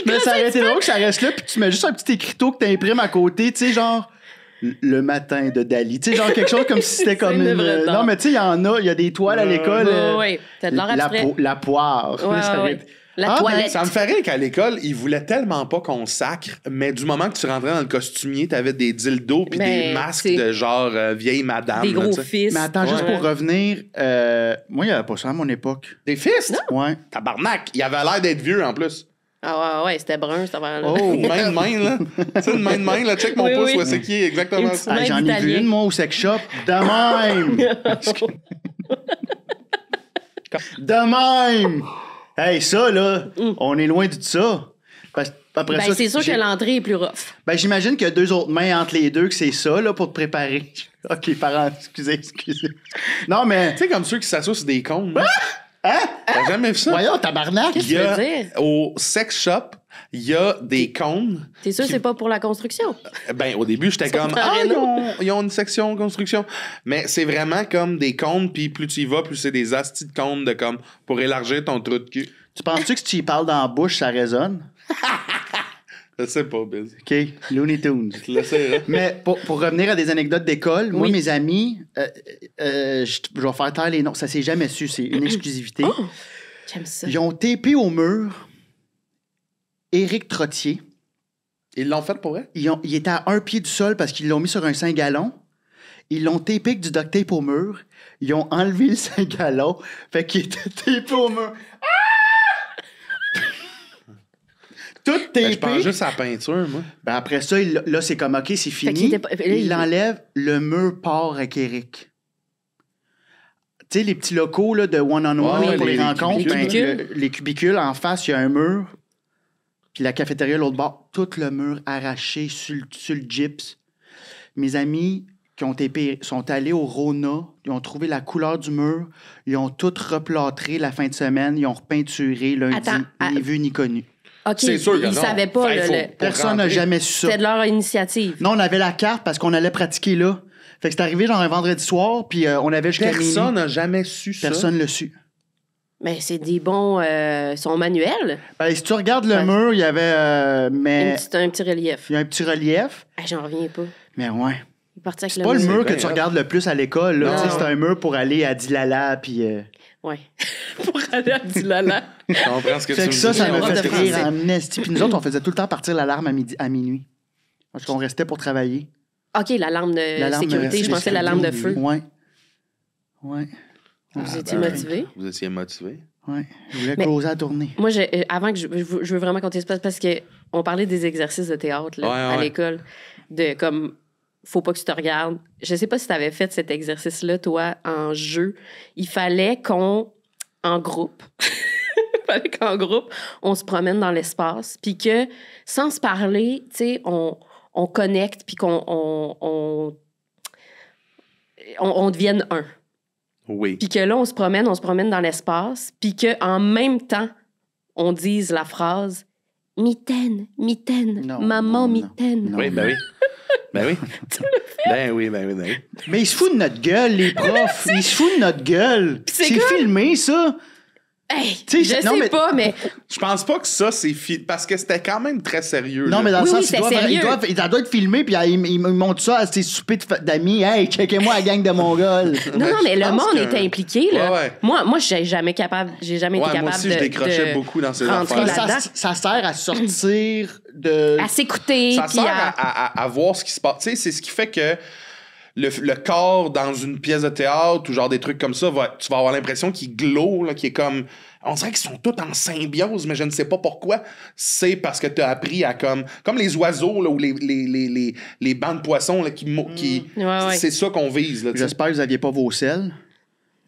mais ça aurait été drôle que ça reste là, puis tu mets juste un petit écriteau que t'imprimes à côté, tu sais, genre le matin de Dali. Tu sais, genre quelque chose comme si c'était comme une une. œuvre d'art. Non, mais tu sais, il y a des toiles à l'école. Ouais. T'as de l'art abstrait. La poire. Ouais, Ça aurait ouais. été- La Ah, toilette. Ça me fait rire qu'à l'école, ils voulaient tellement pas qu'on sacre, mais du moment que tu rentrais dans le costumier, t'avais des dildos puis Ben, des masques c'est- de genre vieille madame. Des là, gros tu sais. fils. Mais attends, juste Ouais. pour revenir, moi, il n'y avait pas ça à mon époque. Des fils? Ouais. Tabarnak! Il avait l'air d'être vieux en plus. Ah ouais, c'était brun, cette affaire-là. Oh! Une main de main, là. Tu sais, une main de main, là. Check mon Oui, pouce, oui. ouais, c'est qui exactement Une ça. petite Ah, j'en ai vu d'Italien. une, moi, au sex shop. De même! De même! Hey, ça, là, on est loin de ça. Après Ben, ça, c'est sûr que j'ai- l'entrée est plus rough. Ben, j'imagine qu'il y a 2 autres mains entre les deux, que c'est ça, là, pour te préparer. OK, parents, excusez. Non, mais... Tu sais, comme ceux qui s'assoient sur des cônes. là. Hein? T'as jamais vu ça? Voyons, tabarnak! Qu'est-ce Il y a, tu veux dire? au sex shop, il y a des cônes. T'es sûr que c'est pas pour la construction? Ben, au début, j'étais Sont comme, en ah, réno. ils ont une section construction. Mais c'est vraiment comme des cônes, puis plus tu y vas, plus c'est des astis de cônes de comme, pour élargir ton trou de cul. Tu penses-tu que si tu y parles dans la bouche, ça résonne? Je sais pas, Biz. OK, Looney Tunes. Je le sais, hein. Mais pour revenir à des anecdotes d'école, moi, Oui. mes amis, je vais faire taire les noms. Ça s'est jamais su, c'est une exclusivité. Oh, j'aime ça. Ils ont tapé au mur Éric Trottier. Ils l'ont fait pour vrai? Il était à 1 pied du sol parce qu'ils l'ont mis sur un 5 gallons. Ils l'ont tapé avec du duct tape au mur. Ils ont enlevé le 5 gallons. Fait qu'il était tapé au mur. Ah! Tout Ben, je pense tapé. juste à la peinture, moi. Ben après ça, là, c'est comme, OK, c'est fini. qu'il était pas- là, Il l'enlève, le mur part avec Eric. Tu sais, les petits locaux là, de one-on-one Ouais, là, pour les les rencontres. cubicules. Ben, les cubicules, en face, il y a un mur. Puis la cafétéria, l'autre bord, tout le mur arraché sur le gyps. Mes amis sont allés au Rona, ils ont trouvé la couleur du mur, ils ont tout replâtré la fin de semaine, ils ont repeinturé lundi, Attends, ni vu ni connu. OK, C'est sûr que ils non. savaient pas. Fait, le- Personne n'a rentrer. jamais su ça. C'était de leur initiative. Non, on avait la carte parce qu'on allait pratiquer là. Fait que c'est arrivé genre un vendredi soir, puis on avait jusqu'à Personne minuit. n'a jamais su ça. Personne l'a su. Mais c'est des bons... sont manuels. Ben, si tu regardes le Ouais. mur, il y avait... mais Un petit relief. il y a un petit relief. Ah, j'en reviens pas. Mais ouais. Il est parti avec C'est pas le mur. mur que bien tu hot. regardes le plus à l'école. Là. Non. Tu sais, c'est un mur pour aller à Dilala, puis... Ouais. Pour aller à Dilala. Je comprends ce que Fait tu que me ça, dis. ça J'ai me honte fait de rire français. en esti. Puis nous autres, on faisait tout le temps partir l'alarme à minuit. Parce qu'on restait pour travailler. OK, l'alarme de L'alarme sécurité. Je pensais l'alarme de feu. Ouais. Ouais. Vous étiez ben, motivé? Vous étiez motivé. Ouais. Je voulais Mais- closer la tournée. Moi, avant que je veux vraiment compter ce parce que on parlait des exercices de théâtre là, Ouais, à ouais. l'école. De comme, faut pas que tu te regardes. Je sais pas si tu avais fait cet exercice-là, toi, en jeu. Il fallait en groupe, on se promène dans l'espace, puis que, sans se parler, tu sais, on connecte, puis on devienne un. Oui. Puis que là, on se promène dans l'espace, puis qu'en même temps, on dise la phrase « Mitaine, mitaine, Non, maman non, mitaine. non. Oui, ben oui. Ben oui. Ben oui, ben oui, ben oui. Mais ils se foutent de notre gueule, les profs. Ils se foutent de notre gueule. c'est C'est comme- filmé, ça. Hey, Tu je sais, sais non, mais- pas, mais Je pense pas que ça, c'est parce que c'était quand même très sérieux. Non, là. mais dans le Oui, sens, oui, c'est sérieux. ça doit être filmé, puis ils montrent ça à ses soupers d'amis. Hey, checkez-moi la gang de Mongols. non, mais je le pense monde que- était impliqué. Là. Ouais, ouais. Moi, j'ai jamais été Ouais, capable moi aussi, je décrochais beaucoup dans ces rentrer affaires. là-dedans. Ça sert à sortir de... À s'écouter. Ça puis sert à... à voir ce qui se passe. Tu sais, c'est ce qui fait que le corps dans une pièce de théâtre ou genre des trucs comme ça, tu vas avoir l'impression qu'il glow, là, qu'il est comme... On dirait qu'ils sont tous en symbiose, mais je ne sais pas pourquoi. C'est parce que tu as appris à comme les oiseaux là, ou les bancs de poissons là, qui Ouais. c'est ça qu'on vise. Là, tu sais. J'espère que vous n'aviez pas vos selles.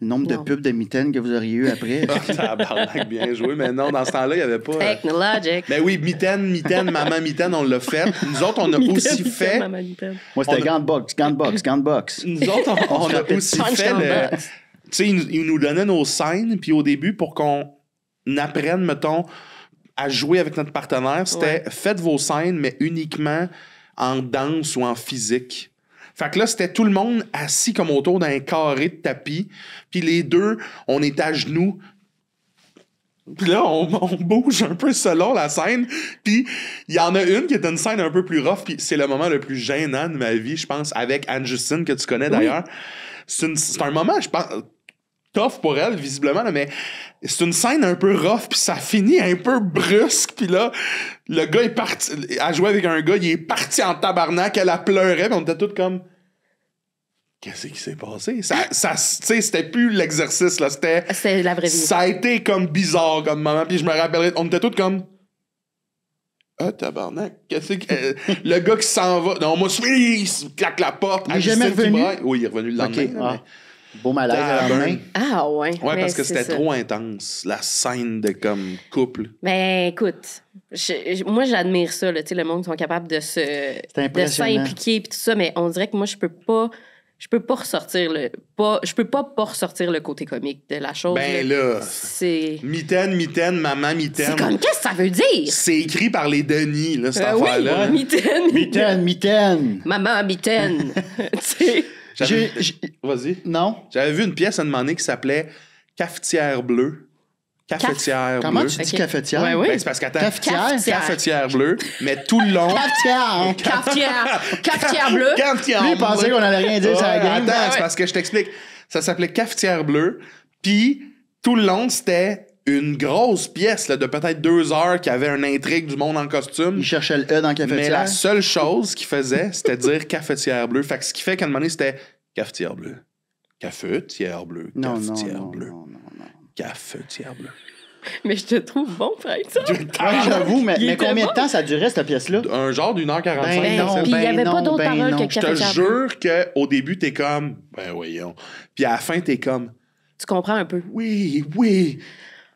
Le nombre de Non. pubs de mitaines que vous auriez eu après. Ah, tabarnak, bien joué. Mais non, dans ce temps-là, il n'y avait pas... Technologic. Mais oui, mitaine, maman mitaine, on l'a fait. Nous autres, on a aussi fait... Maman mitaine. Moi, c'était On a- gant de box. Nous autres, on a aussi Punch fait down le... box. Tu sais, ils nous donnaient nos scènes, puis au début, pour qu'on apprenne, mettons, à jouer avec notre partenaire, c'était faites vos scènes, mais uniquement en danse ou en physique. Fait que là, c'était tout le monde assis comme autour d'un carré de tapis, puis les deux, on était à genoux. Puis là, on bouge un peu selon la scène. Puis il y en a une qui est une scène un peu plus rough. Puis c'est le moment le plus gênant de ma vie, je pense, avec Anne-Justine, que tu connais d'ailleurs. C'est un moment, je pense, tough pour elle, visiblement, là, mais c'est une scène un peu rough. Puis ça finit un peu brusque. Puis là, le gars est parti. Elle jouait avec un gars, il est parti en tabarnak. Elle a pleuré. Puis on était tous comme... Qu'est-ce qui s'est passé? Ça, tu sais, c'était plus l'exercice, là. C'est la vraie vie. Ça a été comme bizarre comme moment. Puis je me rappellerai, on était tous comme... Ah, tabarnak. Qu'est-ce que... le gars qui s'en va... Non, moi, il se claque la porte. Il est jamais Justine qui revenu? braille. Oui, il est revenu le lendemain. OK. là, Beau malaise le lendemain. Ah, ouais. mais... Ouais, Mais parce que c'est c'était ça. trop intense. La scène de comme couple. Ben, écoute, moi, j'admire ça, là, tu sais, le monde qui sont capables de impressionnant. s'impliquer puis tout ça, mais on dirait que moi, je peux pas ressortir je peux pas ressortir le côté comique de la chose. Ben là... C'est Mitaine, maman, mitaine. c'est comme, qu'est-ce que ça veut dire? C'est écrit par les Denis, là, cette affaire-là. Oui, mitaine. Mitaine. Maman, mitaine. Tu sais. Vas-y. Non? J'avais vu une pièce à un moment donné qui s'appelait Cafetière bleue. Cafetière Comment bleue. tu dis Ok. cafetière? Ouais, oui. Ben, c'est parce qu'attends. Cafetière? Cafetière bleue, mais tout le long. Cafetière. Cafetière bleue. Cafetière Lui, il pensait qu'on allait rien dire sur la Ouais, game. attends, Ouais. c'est parce que je t'explique. Ça s'appelait Cafetière bleue, puis tout le long, c'était une grosse pièce là, de peut-être 2 heures qui avait une intrigue du monde en costume. Il cherchait le E dans la Mais cafetière. la seule chose qu'il faisait, c'était dire cafetière bleue. Fait que ce qui fait qu'à un moment donné, c'était cafetière bleue. Cafetière bleue. Non, Cafetière non, bleue. non. Cafetière bleue. Mais je te trouve bon, par exemple. Ouais, j'avoue, mais Il était combien bon. de temps ça durait, cette pièce-là? Un genre d'1h45. Ben non, ça. Puis il n'y avait non, pas d'autres ben paroles non. que Je te cafetière bleue. jure qu'au début, t'es comme, ben voyons. Puis à la fin, t'es comme, Tu comprends un peu. oui.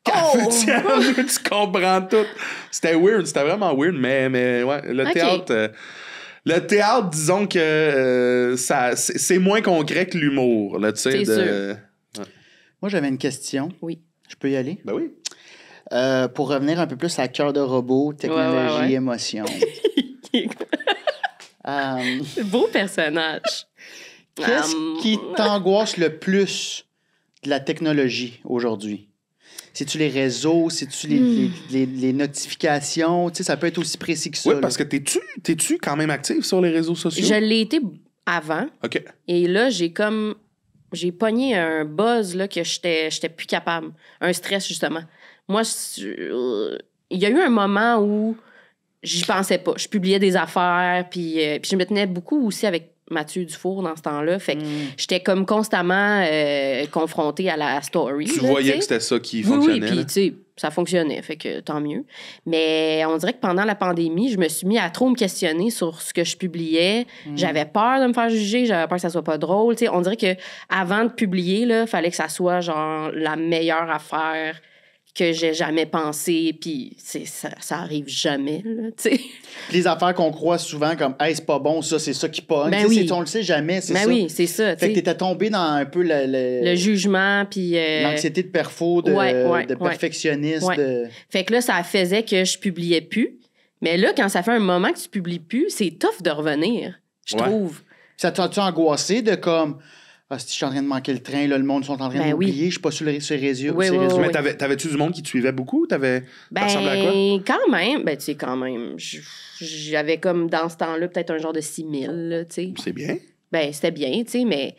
Cafetière bleue, tu comprends tout. C'était weird, c'était vraiment weird, mais ouais, le Ok. théâtre. Le théâtre, disons que c'est moins concret que l'humour, là, tu sais. C'est Moi, j'avais une question. Oui. Je peux y aller? Ben oui. Pour revenir un peu plus à cœur de robot, technologie, Ouais. émotion. Beau personnage. Qu'est-ce qui t'angoisse le plus de la technologie aujourd'hui? C'est-tu les réseaux? C'est-tu les notifications? Tu sais, ça peut être aussi précis que ça. Oui, là. parce que t'es-tu quand même actif sur les réseaux sociaux? Je l'ai été avant. OK. Et là, j'ai pogné un buzz là, que j'étais plus capable. Un stress, justement. Moi, il y a eu un moment où j'y pensais pas. Je publiais des affaires, puis je me tenais beaucoup aussi avec Mathieu Dufour dans ce temps-là. Fait que j'étais comme constamment confrontée à la story. Tu là, voyais t'sais. que c'était ça qui Oui, fonctionnait. puis là. tu sais, ça fonctionnait, fait que tant mieux. Mais on dirait que pendant la pandémie, je me suis mis à trop me questionner sur ce que je publiais. J'avais peur de me faire juger, j'avais peur que ça soit pas drôle. Tu sais, on dirait que avant de publier, il fallait que ça soit genre la meilleure affaire que j'ai jamais pensé, puis ça arrive jamais, là, tu sais. Les affaires qu'on croit souvent comme « Hey, c'est pas bon, ça, c'est ça qui pogne. Ben Tu sais, oui. on le sait jamais, c'est Ben ça. oui, c'est ça, tu Fait que sais. t'étais tombé dans un peu Le jugement, puis... l'anxiété de perfo, de Ouais. perfectionniste. Ouais. de- Fait que là, ça faisait que je publiais plus. Mais là, quand ça fait un moment que tu publies plus, c'est tough de revenir, je Ouais. trouve. Ça t'a-tu angoissé de comme « Ah, si je suis en train de manquer le train, là, le monde sont en train Ben d'oublier, je suis pas sur les réseaux. Oui, ces oui, réseaux. Mais oui. t'avais-tu du monde qui te suivait beaucoup? Ça ressemblait à quoi? Ben, quand même. Ben, tu sais, quand même. J'avais comme, dans ce temps-là, peut-être un genre de 6 000, là, tu sais. C'est bien. Ben, c'était bien, tu sais, mais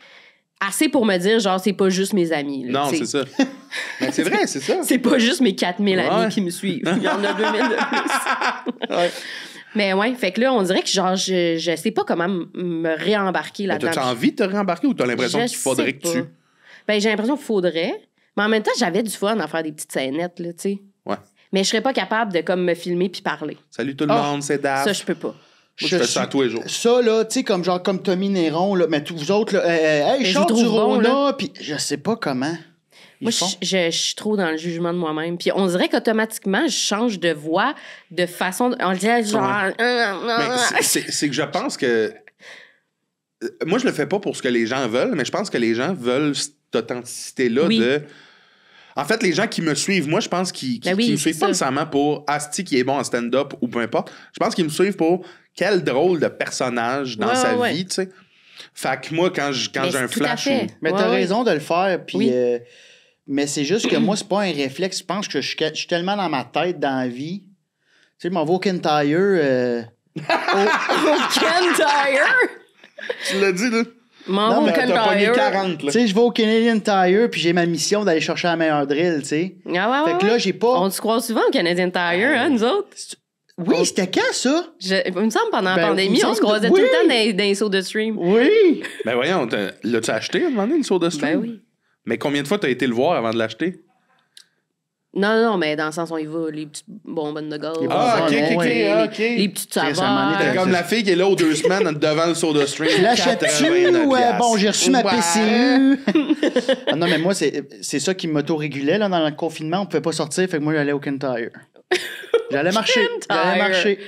assez pour me dire, genre, c'est pas juste mes amis, là, Non, tu sais. c'est ça. Mais c'est vrai, c'est ça. C'est pas juste mes 4 000 Ouais. amis qui me suivent. Il y en a 2 000 de plus. Ouais. Mais ouais, fait que là, on dirait que, genre, je sais pas comment me réembarquer Mais là-dedans. t'as-tu envie de te réembarquer ou t'as l'impression Je qu'il faudrait sais que tu... pas. Ben, j'ai l'impression qu'il faudrait. Mais en même temps, j'avais du fun à faire des petites scénettes, là, tu sais. Ouais. Mais je serais pas capable de, comme, me filmer puis parler. Salut tout le Ah, monde, c'est Daf. Ça, je peux pas. Moi, je fais ça à tous les jours. Ça, là, tu sais, comme Tommy Néron, là, mais tous vous autres, là, hey, Mais je Charles vous trouve bon, Rona, puis je sais pas comment. Ils Moi, font. je suis trop dans le jugement de moi-même. Puis on dirait qu'automatiquement, je change de voix, de façon... On dirait genre... Mais c'est que je pense que... Moi, je le fais pas pour ce que les gens veulent, mais je pense que les gens veulent cette authenticité-là Oui. de... En fait, les gens qui me suivent, moi, je pense qu'ils Ben oui, me c'est suivent pas ça. nécessairement pour Asti qui est bon en stand-up ou peu importe. Je pense qu'ils me suivent pour quel drôle de personnage dans Ouais, sa ouais. vie, tu sais. Fait que moi, quand j'ai Mais un tout à flash... fait. Mais Ouais, t'as ouais. raison de le faire, puis... Oui. mais c'est juste que moi, c'est pas un réflexe. Je pense que je suis tellement dans ma tête, dans la vie. Tu sais, mon Vaucan-Tire... Ken Tire! Tu l'as dit, là? Mon Non, mais Ken T'as pogné Tire! 40, Tu là. sais, je vais au Canadian Tire, puis j'ai ma mission d'aller chercher la meilleure drill, tu sais. Ah ouais, Fait que là, j'ai pas... On se croise souvent au Canadian Tire, hein, nous autres? Oui, c'était quand, ça? Il me semble pendant Ben, la il pandémie, me on se semble- croisait oui. tout le temps dans les sauts de stream. Oui! Ben voyons, l'as-tu acheté à un moment donné, une soda stream? Ben oui. Mais combien de fois t'as été le voir avant de l'acheter? Non, mais dans le sens où il va, les petites bonbonnes de gaz. Les Ah, ok, bonbonnes, ok, ouais. ok. Les petites Récemment, saveurs. t'es T'es comme la fille qui est là aux 2 semaines devant le soda stream. L'achètes-tu? 89 Ouais, piastres. bon, j'ai reçu ma Ouais. PCU. Ah non, mais moi, c'est ça qui m'auto-régulait, là, dans le confinement. On pouvait pas sortir, fait que moi, j'allais au Kentire. J'allais marcher. J'allais Tire. marcher.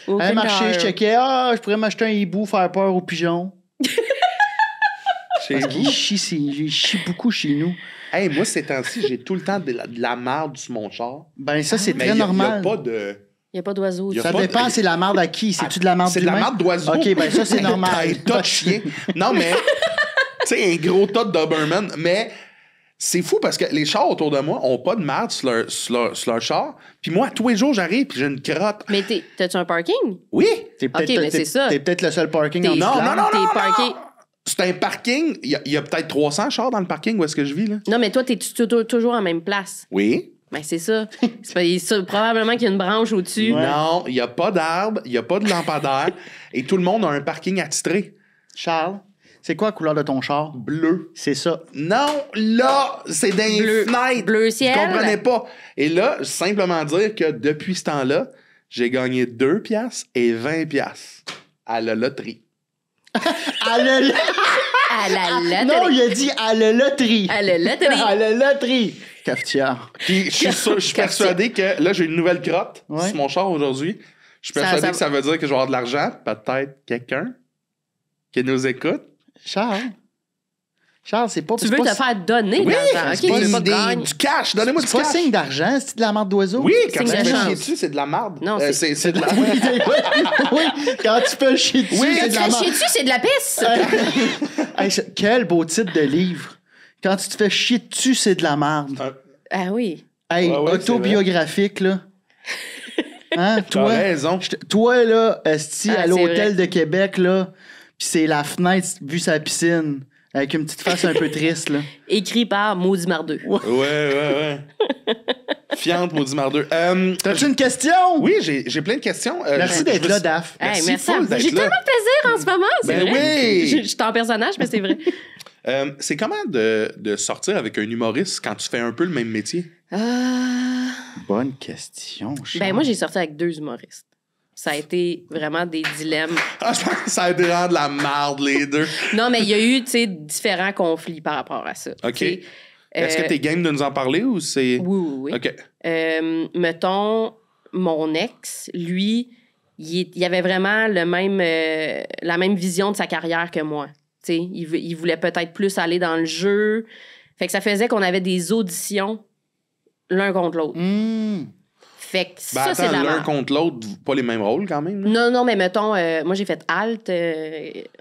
Au J'allais marcher, Ken je Tire. checkais. Ah, je pourrais m'acheter un hibou, faire peur aux pigeons. Chez Parce vous? qu'il chie beaucoup chez nous. Hey, moi, ces temps-ci, j'ai tout le temps de la marde sur mon char. Ben, ça, c'est Mais très il y a normal. pas de... Il n'y a pas d'oiseaux. Y a Ça pas de- dépend, c'est la marde à qui? C'est-tu de la marde C'est de la d'humain? marde d'oiseau. OK, ben ça, c'est normal. Un tas de chien. Non, mais... Tu sais, un gros tas de Doberman. Mais c'est fou parce que les chars autour de moi ont pas de marde sur leur char. Puis moi, tous les jours, j'arrive puis j'ai une crotte. Mais t'as-tu un parking? Oui! T'es peut-être OK, mais c'est ça. T'es peut-être le seul parking en T'es- Non, Islande. non, non, T'es non, parké. non. C'est un parking. Il y a peut-être 300 chars dans le parking où est-ce que je vis, là. Non, mais toi, t'es toujours en même place. Oui. Ben, c'est ça. Probablement qu'il y a une branche au-dessus. Ouais. Non, il n'y a pas d'arbre, il n'y a pas de lampadaire. Et tout le monde a un parking attitré. Charles, c'est quoi la couleur de ton char? Bleu. C'est ça. Non, là, c'est dans les Bleu. fenêtres. Bleu ciel. Je comprenais pas. Et là, simplement dire que depuis ce temps-là, j'ai gagné 2 piastres et 20 piastres à la loterie. À la... À la loterie. Non, il a dit à la loterie. À la loterie. À la loterie. Cafetière. Puis je suis persuadé que là, j'ai une nouvelle crotte Ouais. sur mon char aujourd'hui. Je suis persuadé que ça veut dire que je vais avoir de l'argent. Peut-être quelqu'un qui nous écoute. Charles, c'est pas... Tu veux te faire donner Oui, de l'argent. c'est OK, pas c'est pas une de gagne. du cash. Donnez-moi du C'est pas cash. signe d'argent, c'est de la marde d'oiseau. Oui, quand Signe tu de fais chance. chier dessus, c'est de la marde. Non, c'est de la... Oui, quand tu peux chier dessus, Oui, c'est Quand de tu la fais marde. chier dessus, c'est de la pisse. Hey, quel beau titre de livre. Quand tu te fais chier dessus, c'est de la marde. Ah oui. Hey, Ouais, autobiographique, là. Hein, T'as raison. toi, là, esti, Ah, à c'est l'hôtel vrai. de Québec, là, pis c'est la fenêtre vue sa piscine, avec une petite face un peu triste, là. Écrit par Maudit Mardeux. Ouais. Fiante, maudit mardeux. T'as-tu une question? Oui, j'ai plein de questions. Merci je d'être veux- là, Daph. Hey, Merci merci à full vous. d'être J'ai là. tellement de plaisir en ce moment. C'est Ben vrai. oui. Je suis en personnage, mais c'est vrai. C'est comment de sortir avec un humoriste quand tu fais un peu le même métier? Bonne question, Charles. Ben moi, j'ai sorti avec 2 humoristes. Ça a été vraiment des dilemmes. Ah, je pense que ça a été vraiment de la marde, les deux. Non, mais il y a eu, tu sais, différents conflits par rapport à ça. OK. Tu sais, Est-ce que t'es game de nous en parler ou c'est... Oui. OK. Mettons, mon ex, lui, il avait vraiment la même vision de sa carrière que moi. Tu sais, il voulait peut-être plus aller dans le jeu. Fait que ça faisait qu'on avait des auditions l'un contre l'autre. Fait que Ben ça, c'est de attends, la l'un merde. contre l'autre, pas les mêmes rôles quand même. là? Non, mais mettons, moi, j'ai fait halte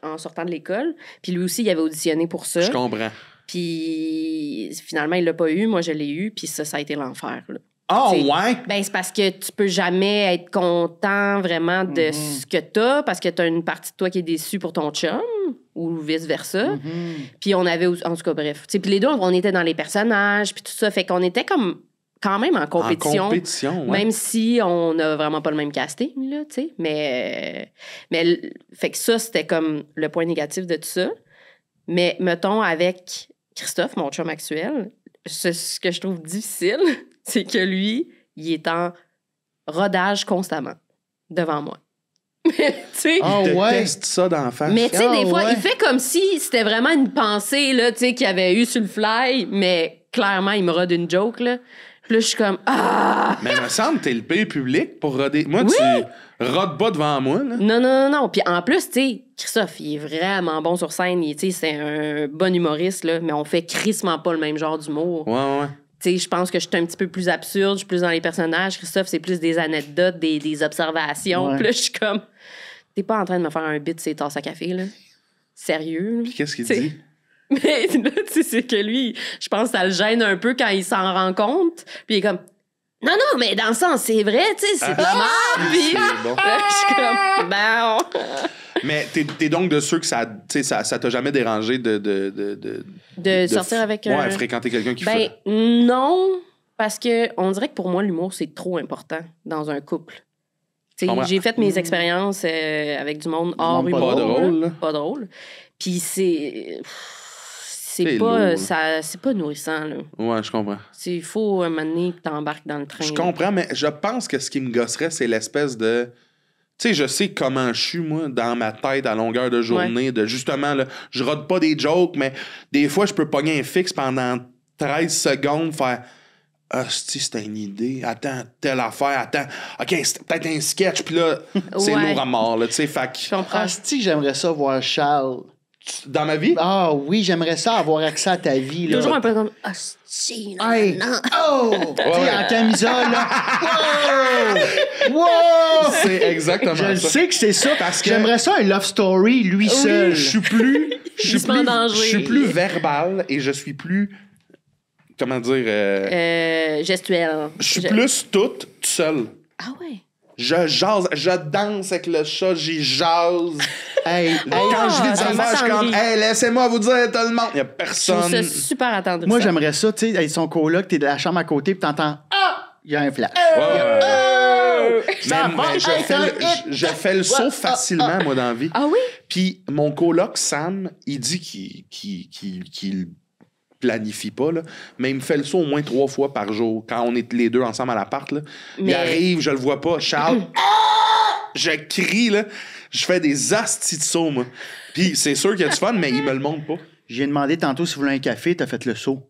en sortant de l'école. Puis lui aussi, il avait auditionné pour ça. Je comprends. Puis finalement, il l'a pas eu. Moi, je l'ai eu. Puis ça a été l'enfer, là. Oh, T'sais, ouais? Ben, c'est parce que tu peux jamais être content vraiment de ce que t'as, parce que t'as une partie de toi qui est déçue pour ton chum, ou vice-versa. Puis on avait... En tout cas, bref. T'sais, puis les deux, on était dans les personnages, puis tout ça. Fait qu'on était comme quand même en compétition. En compétition, ouais. Même si on n'a vraiment pas le même casting, là, tu sais. Mais fait que ça, c'était comme le point négatif de tout ça. Mais mettons, avec Christophe, mon chum actuel, ce que je trouve difficile, c'est que lui, il est en rodage constamment devant moi. Mais, tu sais, Ah Il te ouais. teste ça d'en face. mais tu sais, des fois, ouais. il fait comme si c'était vraiment une pensée, là, tu sais, qu'il avait eu sur le fly, mais clairement, il me rode une joke, là. Puis là, je suis comme, ah! Mais il me semble que t'es le pire public pour roder. Moi, Oui. tu rodes pas devant moi, là. Non. Puis en plus, tu sais, Christophe, il est vraiment bon sur scène. Tu sais, c'est un bon humoriste, là, mais on fait crissement pas le même genre d'humour. Ouais. Tu sais, je pense que je suis un petit peu plus absurde, je suis plus dans les personnages. Christophe, c'est plus des anecdotes, des observations. Ouais. Puis là, je suis comme, t'es pas en train de me faire un bit, c'est tasse à café, là. Sérieux, là. Puis qu'est-ce qu'il T'sais, dit? Mais là, tu sais, c'est que lui, je pense que ça le gêne un peu quand il s'en rend compte. Puis il est comme, non, mais dans le sens, c'est vrai, tu sais, c'est de la merde. Puis c'est bon. là, je suis comme, bon. Mais t'es donc de ceux que ça t'a jamais dérangé De sortir avec un. Ouais, fréquenter quelqu'un qui Ben, fait. non, parce que on dirait que pour moi, l'humour, c'est trop important dans un couple. Tu sais, comprends. j'ai fait mes expériences avec du monde hors monde pas humour. drôle, là. Pas drôle. Puis c'est C'est lourd, pas, là. c'est pas nourrissant, là. Ouais, je comprends. Il faut un moment donné que t'embarques dans le train. Je là. comprends, mais je pense que ce qui me gosserait, c'est l'espèce de. Tu sais, je sais comment je suis, moi, dans ma tête à longueur de journée, de justement, là, je rode pas des jokes, mais des fois, je peux pogner un fixe pendant 13 secondes, faire. Ah, c'était une idée. Attends, telle affaire. Attends. OK, c'est peut-être un sketch. Puis là, c'est Ouais. lourd à mort, là. Tu sais, fait Je que comprends. Asti, j'aimerais ça voir Charles. dans ma vie, Ah oui, j'aimerais ça avoir accès à ta vie, là. Toujours un peu comme, ah, si, non, Hey! non. Oh! Tu sais, Ouais. en camisole, là. Wow! Wow! c'est exactement Je le ça. sais que c'est ça. Parce que- J'aimerais ça un love story, lui seul. Je suis plus. Je suis se met en danger. Je suis plus verbal et je suis plus. Comment dire. Gestuel. Je suis plus tout seul. Ah ouais. Je jase, je danse avec le chat, j'y jase. Hey, Quand je vis des ça affaires, je suis comme, m'attendrit. hey, laissez-moi vous dire tout le monde. Il y a Je trouve personne. ça super attendrissant. moi, j'aimerais ça, tu sais, avec son coloc, t'es de la chambre à côté, puis t'entends « Ah! » Il y a un flash. Ça va, Mais je fais le saut facilement, moi, dans la vie. Ah oui? Puis mon coloc, Sam, il dit qu'il planifie pas, là, mais il me fait le saut au moins 3 fois par jour quand on est les deux ensemble à l'appart. Là. Il Mais- arrive, je le vois pas. Charles, je crie, là. Je fais des astis de sauts, moi. Puis c'est sûr qu'il y a du fun, mais il me le montre pas. J'ai demandé tantôt si vous voulez un café, t'as fait le saut.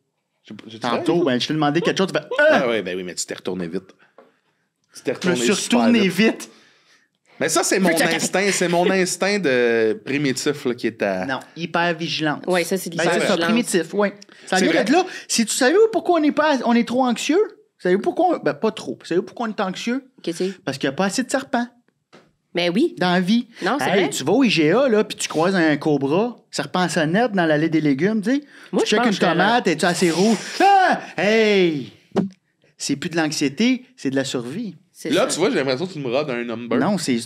J'ai-tu Tantôt, fait? ben, je t'ai demandé quelque chose, tu fais Ah ouais, ben oui, mais tu t'es retourné vite. Tu t'es Je me retourné suis super retourné vite. vite. Mais ça, c'est mon instinct. C'est mon instinct de primitif là, qui est à... Non, hyper vigilance. Oui, ça, c'est de Ben, c'est ça, l'hypervigilance. primitif, oui. Ça C'est vient vrai. de là. Si tu savais pourquoi on est trop anxieux? Savez-vous pourquoi? Ben, pas trop. Savez-vous pourquoi on est anxieux? Qu'est-ce que c'est? Parce qu'il n'y a pas assez de serpents Mais oui. dans la vie. Non, c'est Hey, vrai. tu vas au IGA, là, puis tu croises un cobra, serpent à sonnette dans l'allée des légumes, tu sais. Moi, Tu je checkes pense une que tomate, es-tu assez rouge? Ah! Hey! C'est plus de l'anxiété, c'est de la survie. C'est Là, ça. tu vois, j'ai l'impression que tu me rodes un number. Non, c'est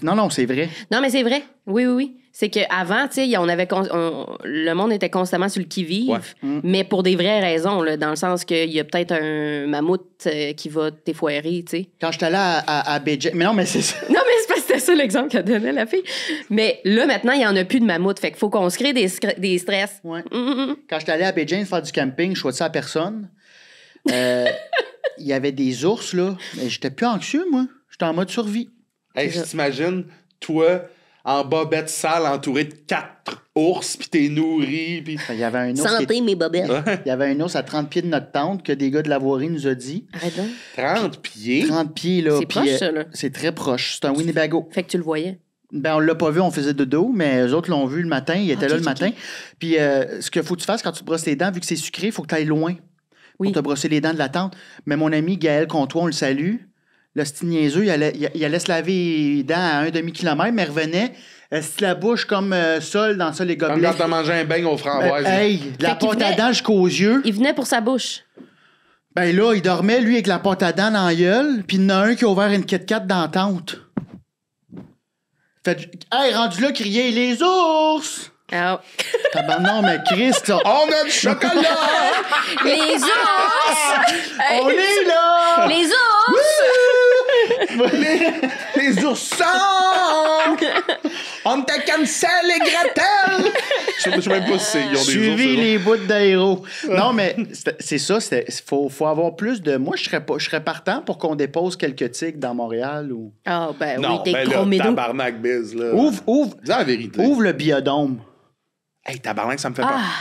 vrai. Non, mais c'est vrai. Oui, oui, oui. C'est qu'avant, tu sais, le monde était constamment sur le qui-vive, Ouais. mais pour des vraies raisons, là, dans le sens qu'il y a peut-être un mammouth qui va t'effoirer, tu sais. Quand je suis allé à Beijing... Mais non, mais c'est ça. Non, mais c'est parce que c'était ça l'exemple qu'elle donnait, la fille. Mais là, maintenant, il n'y en a plus de mammouth. Fait qu'il faut qu'on se crée des stress. Ouais. Mm. Quand j'étais allé à Beijing faire du camping, je choisissais à personne. Il y avait des ours, là. Mais j'étais plus anxieux, moi. J'étais en mode survie. Hey, C'est ça. je t'imagine, toi, en bobette sale, entouré de 4 ours, puis t'es nourri, puis... Il y avait un ours, Santé, mes bobettes. il y avait un ours à 30 pieds de notre tente que des gars de la voirie nous a dit. Arrête donc. 30 pieds. 30 pieds, là. C'est puis, proche, ça, là. C'est très proche. C'est un Winnebago. Fait que tu le voyais. Ben, on l'a pas vu, on faisait de dos, mais eux autres l'ont vu le matin. Ils étaient Ok, là le ok, matin. Puis, ce qu'il faut que tu fasses quand tu te brosses les dents, vu que c'est sucré, il faut que tu ailles loin Oui. pour te brosser les dents de la tente. Mais mon ami Gaël Comtois, on le salue. Le style niaiseux, il allait se laver les dents à 1/2 kilomètre, mais il revenait, la bouche comme seule dans ça, les Comme gobelets. quand t'as mangé un beigne aux framboises. Hey, de la Fait qu'il pâte à venait- dents jusqu'aux yeux. Il venait pour sa bouche. Ben là, il dormait, lui, avec la pâte à dents dans la gueule, puis il y en a un qui a ouvert une Kit Kat dans la tente. Fait, hey, rendu là, crier les ours! Ah. Non, mais Christ, ça. On a du chocolat! Les ours! On est là! Les ours! Les oursons! On t'a cancel les Gretel! Je sais même pas si ils ont des Suivez ours. les bouts d'aéro. Non, mais c'est ça. Faut avoir plus de. Moi, je serais partant pour qu'on dépose quelques tigres dans Montréal. Ou... Ah, ben oui, Non, des ben là, chromédos. tabarnak biz, là. Ouvre Dis la vérité. le biodôme. Hey, tabarnak, ça me fait peur. Ah,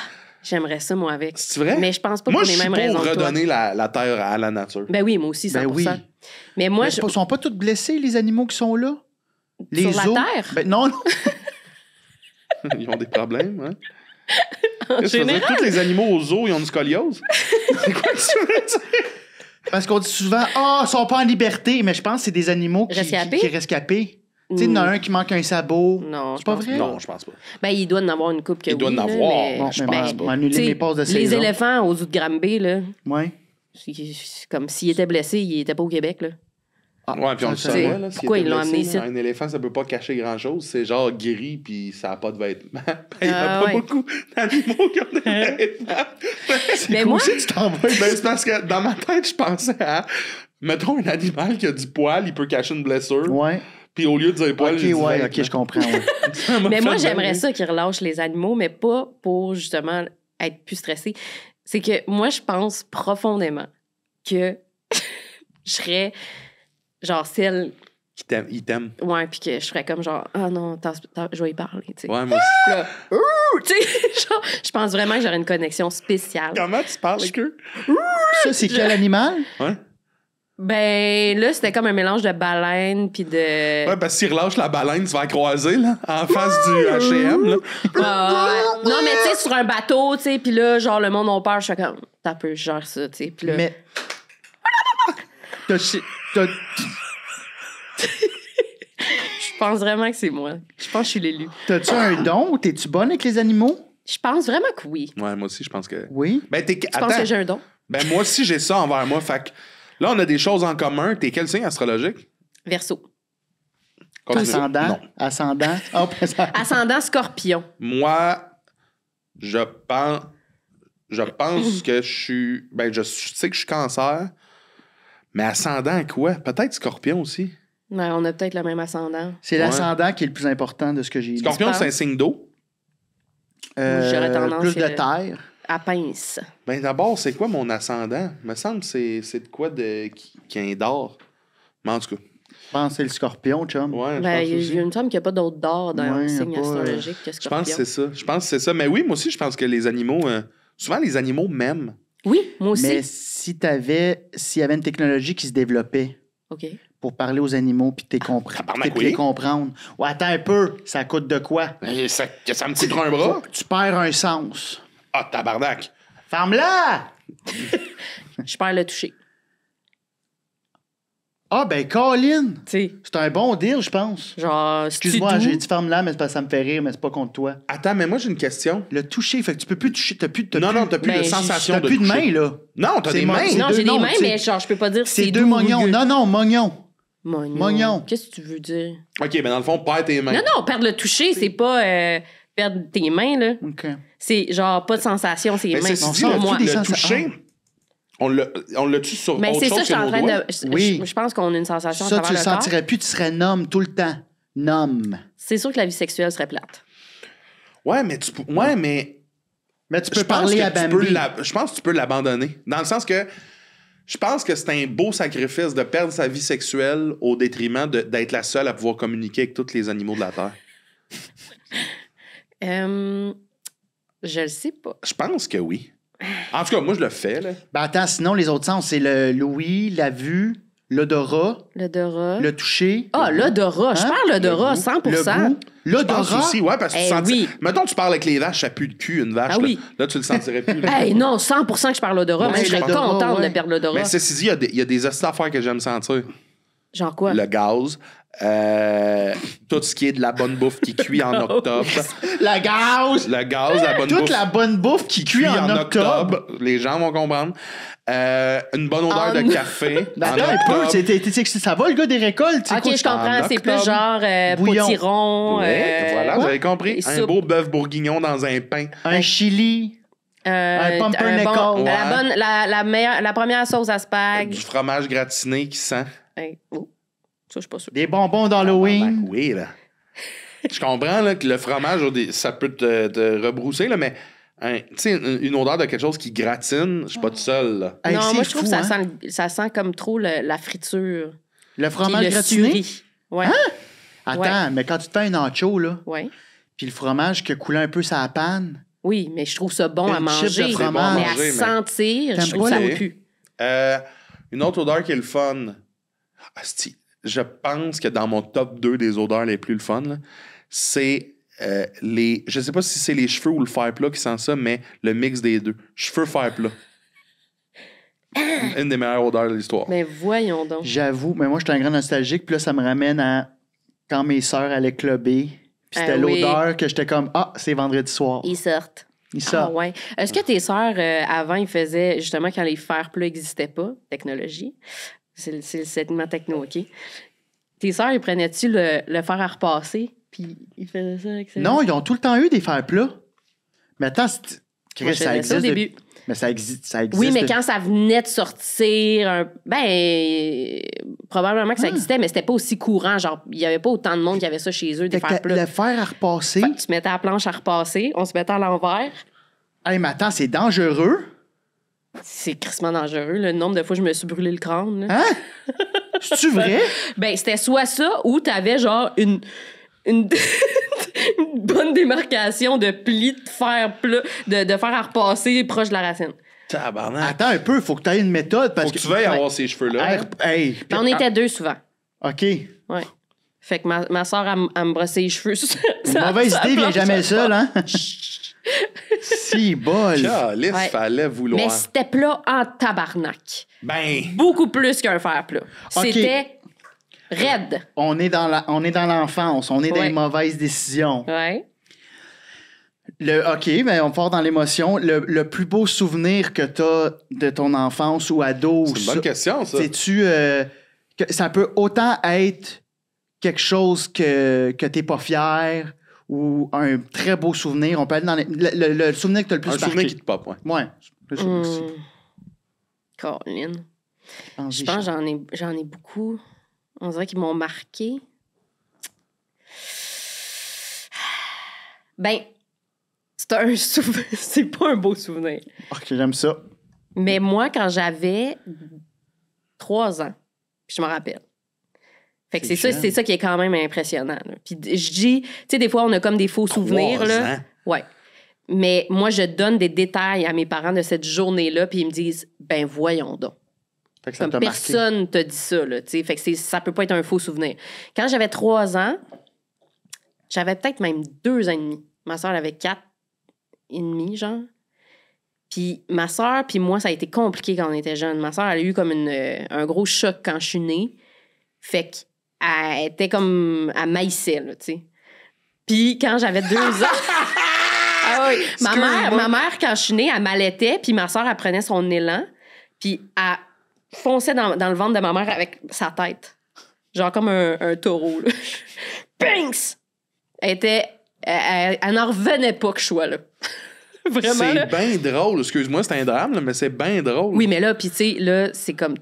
j'aimerais ça, moi, avec. C'est vrai? Mais je pense pas Moi, pour je les suis mêmes pour raisons que toi. redonner la terre à la nature. Ben oui, moi aussi, 100%. Ben oui. Mais moi, Mais je... ils sont pas tous blessés, les animaux qui sont là? Les Sur la os? terre? Ben, non, non. Ils ont des problèmes, hein? en Ça veut dire général, que tous les animaux aux zoos, ils ont une scoliose? C'est quoi que tu veux dire? Parce qu'on dit souvent, ils sont pas en liberté. Mais je pense que c'est des animaux qui Rescapés? rescapés. Tu sais, il y en a un qui manque un sabot. Non, C'est pas je pense vrai? Non, je pense pas. Ben, il doit en avoir une coupe que Il doit oui, en là, avoir. mais- Bon, je je pense pense pas. pas. Annuler T'sais, mes passes de les saison. éléphants aux zoo de Granby, là, Ouais. c'est comme s'il était blessé, il était pas au Québec, là. Ah, Ouais, puis on le ça, savait, c'est- là. s'il pourquoi était ils l'ont blessé, amené là, ici? Un éléphant, ça peut pas cacher grand-chose. C'est genre gris, puis ça a pas de vêtements. Il y a Ah, pas ouais. beaucoup d'animaux qui ont des vêtements. Mais Cool, moi, ça, tu t'en vas. Ben, c'est parce que dans ma tête, je pensais à... Mettons un animal qui a du poil, il peut cacher une blessure. Ouais. Puis au lieu de dire poil, Ok, j'ai dit ouais, vêtements. ok, je comprends. Ouais. Ça m'a mais moi fait j'aimerais bien ça rire. qu'ils relâchent les animaux, mais pas pour justement être plus stressé. C'est que moi, je pense profondément que je serais genre celle. Il t'aime. Ouais, puis que je serais comme genre, ah non, je vais y parler, tu sais. Ouais, moi aussi. Là, tu sais, genre, je pense vraiment que j'aurais une connexion spéciale. Comment tu parles avec eux? Ça, c'est quel animal? Ouais. Ben là, c'était comme un mélange de baleine puis de. Ouais, parce que s'il relâche la baleine, tu vas la croiser, là, en face du H&M, là. Ouais. Non, mais tu sais, sur un bateau, tu sais, puis là, genre, le monde a peur, je suis comme, t'as peu, je gère ça, tu sais. Puis là, Mais. T'as- je pense vraiment que c'est moi. Je pense que je suis l'élu. T'as-tu un don? T'es-tu bonne avec les animaux? Je pense vraiment que oui. Ouais, moi aussi, je pense que... Oui. Ben, Tu penses que j'ai un don? Ben, moi aussi, j'ai ça envers moi. Fait que là, on a des choses en commun. T'es quel signe astrologique? Verseau. Continue. Ascendant? Non. Ascendant? Oh, Ascendant scorpion. Moi, je pense que je suis... Ben, je sais que je suis cancer, mais ascendant quoi? Peut-être scorpion aussi. Ouais, on a peut-être le même ascendant. c'est l'ascendant qui est le plus important de ce que j'ai dit. Scorpion, penses? c'est un signe d'eau. J'aurais tendance plus de que- terre. À pince. Ben, d'abord, c'est quoi mon ascendant? Il me semble que c'est de quoi qui est d'or. Mais en tout cas, Je pense que c'est le scorpion, chum. ouais, je Ben, pense aussi. il me semble qu'il n'y a pas d'autre d'or dans Ouais, le y a signe pas, astrologique que Je scorpion. pense que c'est ça. Mais oui, moi aussi, je pense que les animaux... souvent, les animaux m'aiment. Oui, moi aussi. Mais s'il y avait une technologie qui se développait, OK. pour parler aux animaux puis Tabarnak, les oui. comprendre. Ouais, attends un peu, ça coûte de quoi? Ça me coûtera un bras? Tu perds un sens. Ah, tabarnak. Ferme-la! Je perds le toucher. Ah, ben, Colin! Tu sais, C'est un bon deal, je pense. genre, Excuse-moi, c'est-tu j'ai doux? dit ferme-la, mais c'est parce que ça me fait rire, mais c'est pas contre toi. Attends, mais moi, j'ai une question. Le toucher, fait que tu peux plus toucher. T'as plus de T'as plus de sensation T'as de plus de toucher. main, là. Non, t'as C'est des moi- mains. c'est Non, deux j'ai des noms, mains, tu sais. mais genre, je peux pas dire si C'est deux doux ou mognons. rugueux. Non, mognon. Mognon. Mognon. Qu'est-ce que tu veux dire? OK, ben dans le fond, perds tes mains. Non, non, perdre le toucher, c'est pas perdre tes mains, là. OK. C'est genre pas de sensation, c'est les Mais mains. ceci on dit, sent Pour moi. des le sensations. toucher, on l'a-tu sur Mais autre c'est ça, chose je suis que en nos train doigts? de. Oui. Je pense qu'on a une sensation Ça, à tu travers le le corps. sentirais plus, tu serais nom tout le temps. Nom. C'est sûr que la vie sexuelle serait plate. Ouais, mais Mais tu peux je pense parler que à tu peux Bambi. je pense que tu peux l'abandonner. Dans le sens que je pense que c'est un beau sacrifice de perdre sa vie sexuelle au détriment d'être la seule à pouvoir communiquer avec tous les animaux de la Terre. Je le sais pas. Je pense que oui. En tout cas, moi, je le fais, là. Ben attends, sinon, les autres sens, c'est l'ouïe, la vue, l'odorat, L'odorat. le toucher. Ah, l'odorat. Je Hein? parle l'odorat, Le goût. 100%. Le goût. Je pense L'odorat. aussi, ouais, parce que tu Eh sens. oui. Mettons, tu parles avec les vaches, ça pue le cul, une vache. Ah oui. Là, tu le sentirais plus. là. Hey, non, 100% que je parle l'odorat. Ouais, Même, je serais l'odorat, contente ouais. de perdre l'odorat. Mais ceci dit, il y a des hosties d'affaires que j'aime sentir. Genre quoi? Le gaz, tout ce qui est de la bonne bouffe qui cuit en octobre. La gaz. Le gaz, la bonne Toute bouffe la bonne bouffe qui cuit en octobre. Les gens vont comprendre. Une bonne odeur de café. Ben en attends un peu, octobre. ça va le gars des récoltes. tu sais Ok, quoi, je comprends. en C'est plus octobre. genre Bouillon. potiron. Ouais, voilà, vous avez compris. et Un soupe. beau bœuf bourguignon dans un pain. Un chili. Un pumpernickel. La première sauce à spag. Du fromage gratiné qui sent. Hey, oh, ça, je suis pas sûre. Des bonbons d'Halloween. Oui, là. Je comprends là, que le fromage, ça peut te rebrousser, là, mais tu sais, une odeur de quelque chose qui gratine, je suis pas tout seul. Là. Hey, Non, c'est moi, je trouve fou, que hein? ça sent comme trop la friture. Le Puis fromage le gratiné. suri. Ouais. Attends, mais quand tu te fais un nacho, là, Ouais. puis le fromage qui a coulé un peu sa panne. Oui, mais je trouve ça bon Une à chip manger. de fromage. Mais manger, à mais- sentir, T'aimes je trouve pas ça le- pue. Une autre odeur qui est le fun. Asti, je pense que dans mon top 2 des odeurs les plus le fun, là, c'est les. Je sais pas si c'est les cheveux ou le fer plat qui sent ça, mais le mix des deux. Cheveux fer plat. Une des meilleures odeurs de l'histoire. Mais voyons donc. J'avoue, mais moi, je suis un grand nostalgique. Puis là, ça me ramène à quand mes sœurs allaient clubber. Puis c'était Ah oui. l'odeur que j'étais comme, ah, c'est vendredi soir. Ils sortent. Ils Ah sortent. ouais. Est-ce que tes sœurs, avant, ils faisaient, justement, quand les fers plats n'existaient pas, technologie, c'est le segment techno, OK? Tes sœurs, ils prenaient-tu le fer à repasser, puis ils faisaient ça avec ça? Non, ils ont tout le temps eu des fers plats. Mais attends, Chris, Moi, je ça faisais existe. ça au début. Mais ça existe. Oui, mais quand ça venait de sortir, probablement que ça existait, mais c'était pas aussi courant. Genre, il y avait pas autant de monde qui avait ça chez eux, des Fait que fers plats. le fer à repasser. Fait que tu mettais la planche à repasser, on se mettait à l'envers. Hey, mais attends, c'est dangereux. C'est crissement dangereux, le nombre de fois que je me suis brûlé le crâne. Là. Hein? C'est-tu vrai? Ben, c'était soit ça ou t'avais genre une une bonne démarcation de plis de fer plat, de fer à repasser proche de la racine. Tabarnak. Attends un peu, faut que tu aies une méthode. Parce Faut que tu veuilles avoir ces cheveux-là. Hey, Mais on était deux souvent. OK. Ouais. Fait que ma soeur, elle me brossait les cheveux. Une mauvaise idée vient jamais seule, hein? Si, bol. Calice, Ouais. fallait vouloir. Mais c'était plat en tabarnak. Ben, Beaucoup plus qu'un fer plat. OK. C'était raide. On est dans l'enfance, on est dans Ouais. les mauvaises décisions. Ouais. OK, ben on part dans l'émotion. Le plus beau souvenir que tu as de ton enfance ou ado. c'est une bonne question, ça. Sais-tu que ça peut autant être quelque chose que t'es pas fier ou un très beau souvenir. On peut aller dans le souvenir que tu as le plus Un marqué. souvenir qui te pop, ouais. Ouais. c'est ça aussi. Colin. Pense-y, Je pense que j'en ai beaucoup. On dirait qu'ils m'ont marqué. Ben, c'est un souvenir. C'est pas un beau souvenir. OK, j'aime ça. Mais moi, quand j'avais 3 ans, je me rappelle. Fait que C'est c'est jeune. ça qui est quand même impressionnant. Là. Puis je dis, tu sais, des fois, on a comme des faux souvenirs. 3 Là. ans. Ouais. Mais moi, je donne des détails à mes parents de cette journée-là, puis ils me disent, ben voyons donc. Fait que ça Comme t'a marqué. personne t'a dit ça, là, tu sais. Fait que ça peut pas être un faux souvenir. Quand j'avais 3 ans, j'avais peut-être même 2 ans et demi. Ma soeur avait 4 et demi, genre. Puis ma soeur, puis moi, ça a été compliqué quand on était jeunes. Ma soeur, elle a eu comme un gros choc quand je suis née. Fait qu'elle était comme... Elle maïssait, là, tu sais. Puis quand j'avais 2 ans... Ah oui. Ma mère, quand je suis née, elle m'allaitait, puis ma soeur, elle prenait son élan, puis elle fonçait dans le ventre de ma mère avec sa tête. Genre comme un taureau, là. Pinks! Elle n'en revenait pas que je sois là. Vraiment, là. C'est bien drôle. Excuse-moi, c'est un drame, là, mais c'est bien drôle. Oui, mais là, puis tu sais, là, c'est comme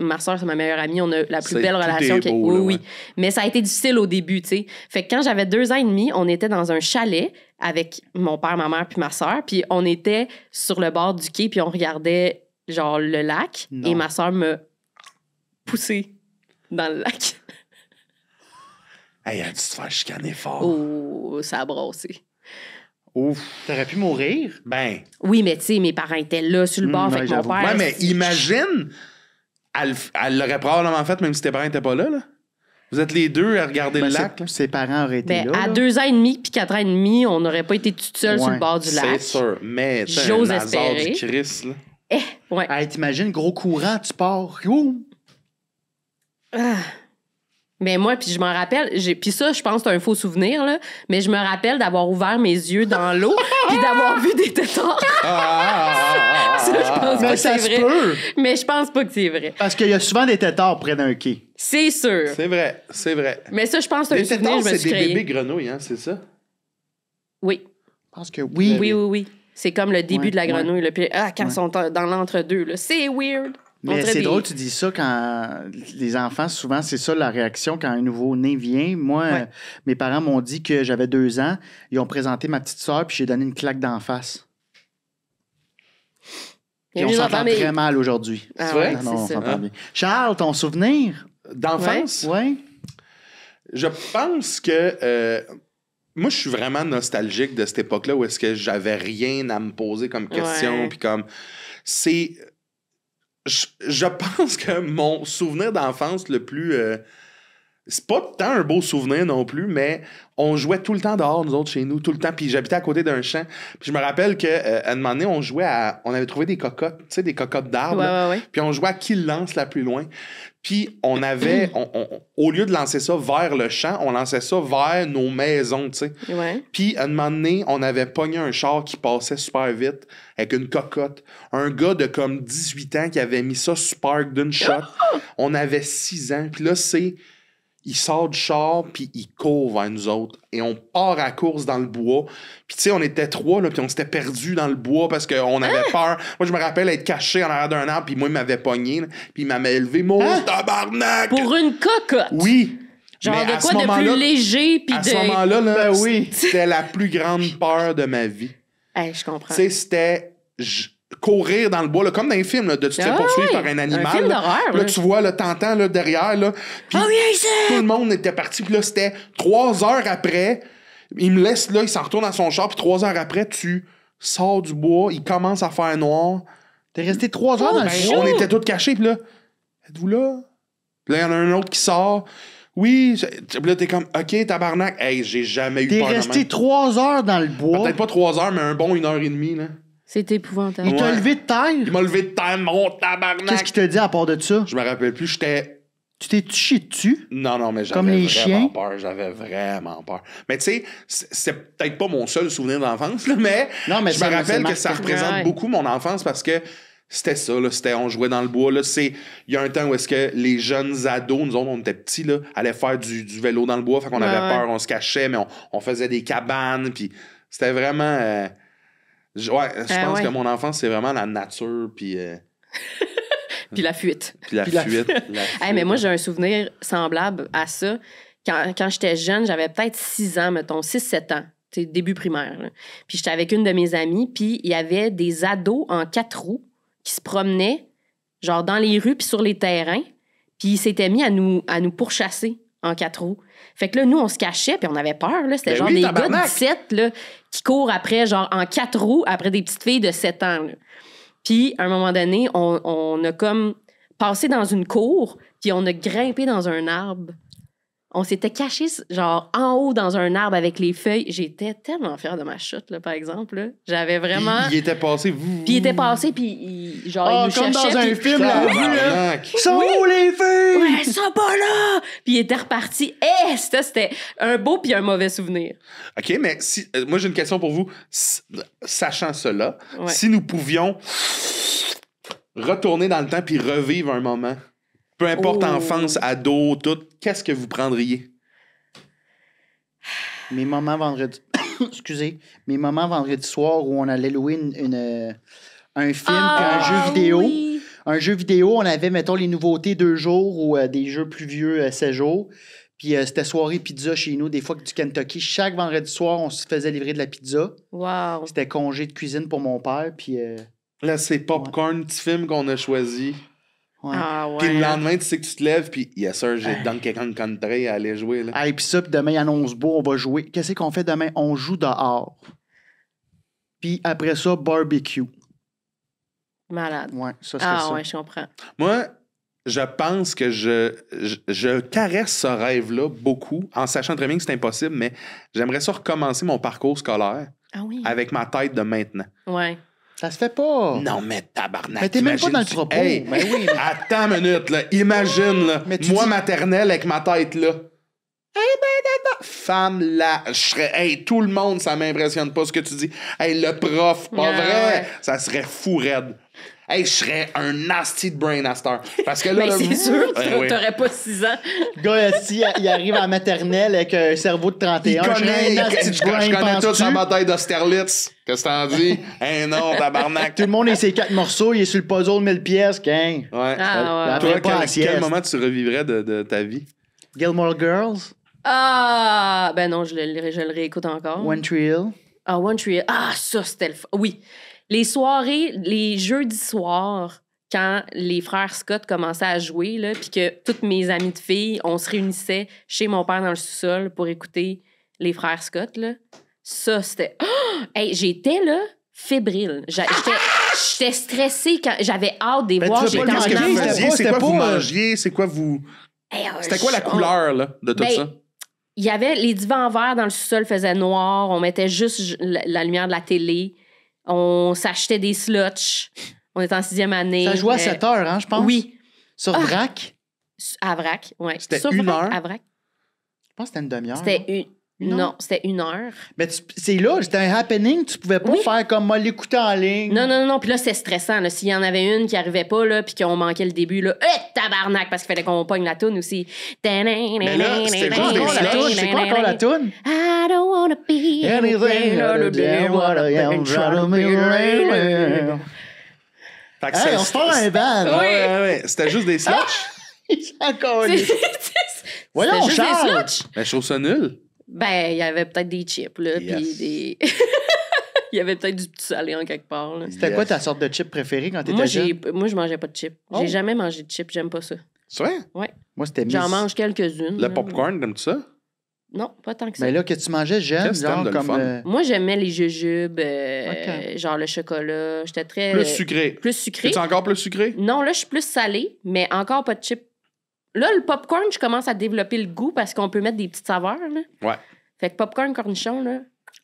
ma soeur, c'est ma meilleure amie, on a la plus belle relation. Tout est beau, là, oui. ouais. Mais ça a été difficile au début, tu sais. Fait que quand j'avais 2 ans et demi, on était dans un chalet avec mon père, ma mère puis ma soeur, puis on était sur le bord du quai, puis on regardait, genre, le lac, Non. et ma soeur me poussait dans le lac. Hey, elle a dû se faire chicaner fort. Oh, ça a brassé. Ouf. T'aurais pu mourir? Ben. Oui, mais tu sais, mes parents étaient là sur le bord, fait que mon j'avoue. père... Ouais, mais imagine, elle l'aurait probablement fait même si tes parents n'étaient pas là, là. Vous êtes les deux à regarder Ben, le lac, là. ses parents auraient été Ben, là. à là. 2 ans et demi puis 4 ans et demi, on n'aurait pas été toute seule sur Ouais, le bord du lac. C'est sûr. Mais, tu sais, J'ose un hasard espérer. du Christ, là. Ouais. Hey, t'imagines, gros courant, tu pars. Ouh! Ah. Mais moi, puis je m'en rappelle, puis ça, je pense que c'est un faux souvenir, là, mais je me rappelle d'avoir ouvert mes yeux dans l'eau puis d'avoir vu des tétards. Ça, je pense pas Mais que ça c'est se vrai. peut! Mais je pense pas que c'est vrai. Parce qu'il y a souvent des tétards près d'un quai. C'est sûr. C'est vrai, c'est vrai. Mais ça, je pense que c'est un Les souvenir, tétards, je me c'est suis des créé. bébés grenouilles, hein, c'est ça? Oui. Je pense que oui. Oui. C'est comme le début Ouais, de la ouais. grenouille. Là, puis, quand Ouais. ils sont dans l'entre-deux, là, c'est weird. On Mais dirait c'est des- drôle, tu dis ça quand les enfants, souvent, c'est ça la réaction quand un nouveau-né vient. Moi, Ouais. mes parents m'ont dit que j'avais 2 ans. Ils ont présenté ma petite sœur, puis j'ai donné une claque d'en face. Il y Puis a on des s'entend enfants, mais- très mal aujourd'hui. Ah C'est vrai? ouais, Non, on c'est ça. s'entend bien. Charles, ton souvenir? D'enfance? Oui. Je pense que moi, je suis vraiment nostalgique de cette époque-là où est-ce que j'avais rien à me poser comme question. Ouais. Puis comme, c'est... Je pense que mon souvenir d'enfance le plus... c'est pas tant un beau souvenir non plus, mais on jouait tout le temps dehors, nous autres, chez nous, tout le temps. Puis j'habitais à côté d'un champ. Puis je me rappelle qu'à un moment donné, on jouait à... On avait trouvé des cocottes, tu sais, des cocottes d'arbres. là. Ouais. Puis on jouait à qui le lance la plus loin. Puis on avait... au lieu de lancer ça vers le champ, on lançait ça vers nos maisons, tu sais. Ouais. Puis, à un moment donné, on avait pogné un char qui passait super vite avec une cocotte. Un gars de comme 18 ans qui avait mis ça super d'une shot. On avait 6 ans. Puis là, il sort du char, puis il court vers nous autres. Et on part à course dans le bois. Puis, tu sais, on était 3, là, puis on s'était perdus dans le bois parce qu'on avait peur. Moi, je me rappelle être caché en arrière d'un arbre, puis moi, il m'avait pogné, là, puis il m'avait élevé. Mon tabarnak! Pour une cocotte. Oui! Genre Mais de à quoi ce de moment-là- plus léger puis À de... ce moment-là, là, Ben oui. c'était la plus grande peur de ma vie. Hey, je comprends. Tu sais, c'était courir dans le bois, là, comme dans les films, là, de tu te fais Ah poursuivre ouais, par un animal. un film là. d'horreur, Là, là. tu vois, là, t'entends là, derrière, là, puis Oh, viens ici! tout le monde était parti, puis là, c'était 3 heures après, il me laisse là, il s'en retourne dans son char, puis 3 heures après, tu sors du bois, il commence à faire noir. T'es resté 3 heures dans le Ben, bois? on était tous cachés, puis là, êtes-vous là? Puis là, il y en a un autre qui sort. Oui, puis là, t'es comme, OK, tabarnak. Hey, j'ai jamais eu T'es peur de resté même. 3 heures dans le bois. Peut-être pas 3 heures, mais un bon 1h30, là. C'est épouvantable. Il t'a Ouais. levé de terre. Il m'a levé de terre, mon tabarnak. Qu'est-ce qu'il t'a dit à part de ça? Je me rappelle plus, j'étais... Tu t'es touché dessus? Non, mais j'avais Comme les vraiment chiens? peur. J'avais vraiment peur. Mais tu sais, c'est peut-être pas mon seul souvenir d'enfance, là, mais, Non, mais je ça- me rappelle ça que ça marque. représente Ouais. beaucoup mon enfance parce que c'était ça, là, on jouait dans le bois. Là, il y a un temps où est-ce que les jeunes ados, nous autres, on était petits, là, allaient faire du vélo dans le bois, fait qu'on avait Ouais. peur, on se cachait, mais on faisait des cabanes, puis c'était vraiment... je pense que mon enfance, c'est vraiment la nature, puis Puis la fuite. la Puis la fuite. Hey, mais moi, j'ai un souvenir semblable à ça. Quand j'étais jeune, j'avais peut-être 6 ans, mettons, 6-7 ans. C'est début primaire. Là. Puis j'étais avec une de mes amies, puis il y avait des ados en 4 roues qui se promenaient, genre dans les rues puis sur les terrains. Puis ils s'étaient mis à nous pourchasser en 4 roues. Fait que là, nous, on se cachait, puis on avait peur. Là. C'était Ben genre oui, des tabarnak! gars de 17 là, qui courent après, genre en 4 roues, après des petites filles de 7 ans. Là. Puis, à un moment donné, on a comme passé dans une cour, puis on a grimpé dans un arbre. On s'était caché, genre, en haut dans un arbre avec les feuilles. J'étais tellement fière de ma chute, là, par exemple. Là. J'avais vraiment... Il était passé, Puis il était passé, puis il nous comme cherchait. dans un puis- film, la vue, là. Tabarnak. Sont où les filles? Ouais, ça pas là! Puis il était reparti. Ça, c'était un beau puis un mauvais souvenir. OK, mais si, moi, j'ai une question pour vous. Sachant cela, Ouais. si nous pouvions retourner dans le temps puis revivre un moment, peu importe Oh. enfance, ado, tout, qu'est-ce que vous prendriez? Mes moments vendredi... Excusez. Mes moments vendredi soir où on allait louer un film puis un jeu vidéo. Oui. Un jeu vidéo, on avait, mettons, les nouveautés 2 jours ou des jeux plus vieux 16 jours. Puis c'était soirée pizza chez nous, des fois du Kentucky. Chaque vendredi soir, on se faisait livrer de la pizza. Wow. C'était congé de cuisine pour mon père. Puis, Là, c'est Popcorn, petit film qu'on a choisi. ouais. Ah ouais. Puis le lendemain, tu sais que tu te lèves, puis yes sir, j'ai Donkey Kong Country à aller jouer. Là. Ah, et puis ça, puis demain, il annonce beau, on va jouer. Qu'est-ce qu'on fait demain? On joue dehors. Puis après ça, barbecue. Malade. Ouais, ça serait Ah ça. ouais, je comprends. Moi, je pense que je caresse ce rêve-là beaucoup, en sachant très bien que c'est impossible, mais j'aimerais ça recommencer mon parcours scolaire Ah oui. avec ma tête de maintenant. Ouais. Ça se fait pas. Non, mais tabarnak. Mais t'es même pas dans le imagine-tu- propos. Hey, Ben oui, mais- attends une minute, là. Imagine, là. Mais tu Moi, dis- maternelle, avec ma tête, là. Femme là, je serais. Hey, tout le monde, ça m'impressionne pas ce que tu dis. Hey, le prof, pas Ouais, vrai. ouais. Ça serait fou raide. Hey, je serais un nasty de brain à cette heure. Parce que là. Mais là, c'est sûr, Ouais, ouais. t'aurais pas 6 ans. Le gars, si il arrive à la maternelle avec un cerveau de Il 31, connaît, j'ai un nasty je brain, connais tout penses-tu? sa bataille d'Austerlitz. Qu'est-ce que t'en dis? Hey, non, tabarnak. Tout le monde est ses 4 morceaux, il est sur le puzzle 1000 pièces, gang. Ouais. Ah, Toi, ouais. Pas à quel sieste. moment tu revivrais de ta vie? Gilmore Girls, Ah, ben non, je le réécoute encore. One Tree Hill. Ah, One Tree Hill. Ah, ça, c'était le Oui. Les soirées, les jeudis soirs, quand les frères Scott commençaient à jouer, là, puis que toutes mes amies de filles, on se réunissait chez mon père dans le sous-sol pour écouter les frères Scott, là. Ça, c'était... Oh! Hey, j'étais, là, fébrile. J'étais stressée quand... J'avais hâte de les Ben, voir. tu veux J'étais pas Qu'est-ce le que manquer, vous c'était faisiez? pas- C'est quoi c'était vous pas, mangiez? C'est quoi vous. Hey, C'était quoi la couleur là, de tout Ben, ça? Il y avait les divans verts dans le sous-sol faisaient noir. On mettait juste la lumière de la télé. On s'achetait des sluts. On était en 6e année. Ça jouait à 7 heures, hein, je pense. Oui, Sur Ah. Vrac. à Vrac. Ouais. C'était Sur 1 Vrac, heure? À Vrac. Je pense que c'était une demi-heure. C'était non? une... Une Non, heure? c'était 1 heure. Mais c'est là, c'était un happening. Tu pouvais pas Oui. faire comme moi l'écouter en ligne. Non, non, non. Puis là, c'était stressant. Là. S'il y en avait une qui arrivait pas, là, puis qu'on manquait le début, là, tabarnak, parce qu'il fallait qu'on pogne la toune aussi. Mais là, c'était juste des Encore la toune. C'est quoi encore la toune? I don't wanna be Anything other than what I am, try to make it rain. Fait que Hey, on se fait un band. Ouais. C'était juste des slushs. Encore C'est- les- Voyons, C'était juste des Charles. sluts. Mais je trouve ça nul. Ben, il y avait peut-être des chips, là, Yes. puis des... Il y avait peut-être du petit salé en quelque part, là. C'était quoi ta sorte de chip préférée quand t'étais Moi, jeune? moi, je mangeais pas de chips. Oh. J'ai jamais mangé de chips, j'aime pas ça. C'est vrai? Moi, c'était J'en Miss. mange quelques-unes. Le là. popcorn, comme ça? Non, pas tant que ça. Mais là, que tu mangeais jeune, Qu'est-ce que t'aimes genre de le comme... fun? Moi, j'aimais les jujubes, Ok. genre le chocolat. J'étais très... Plus sucré. Plus sucré. Es-tu encore plus sucré? Non, là, je suis plus salée, mais encore pas de chips. Là, le popcorn, je commence à développer le goût parce qu'on peut mettre des petites saveurs, là. Ouais. Fait que popcorn, cornichon, là,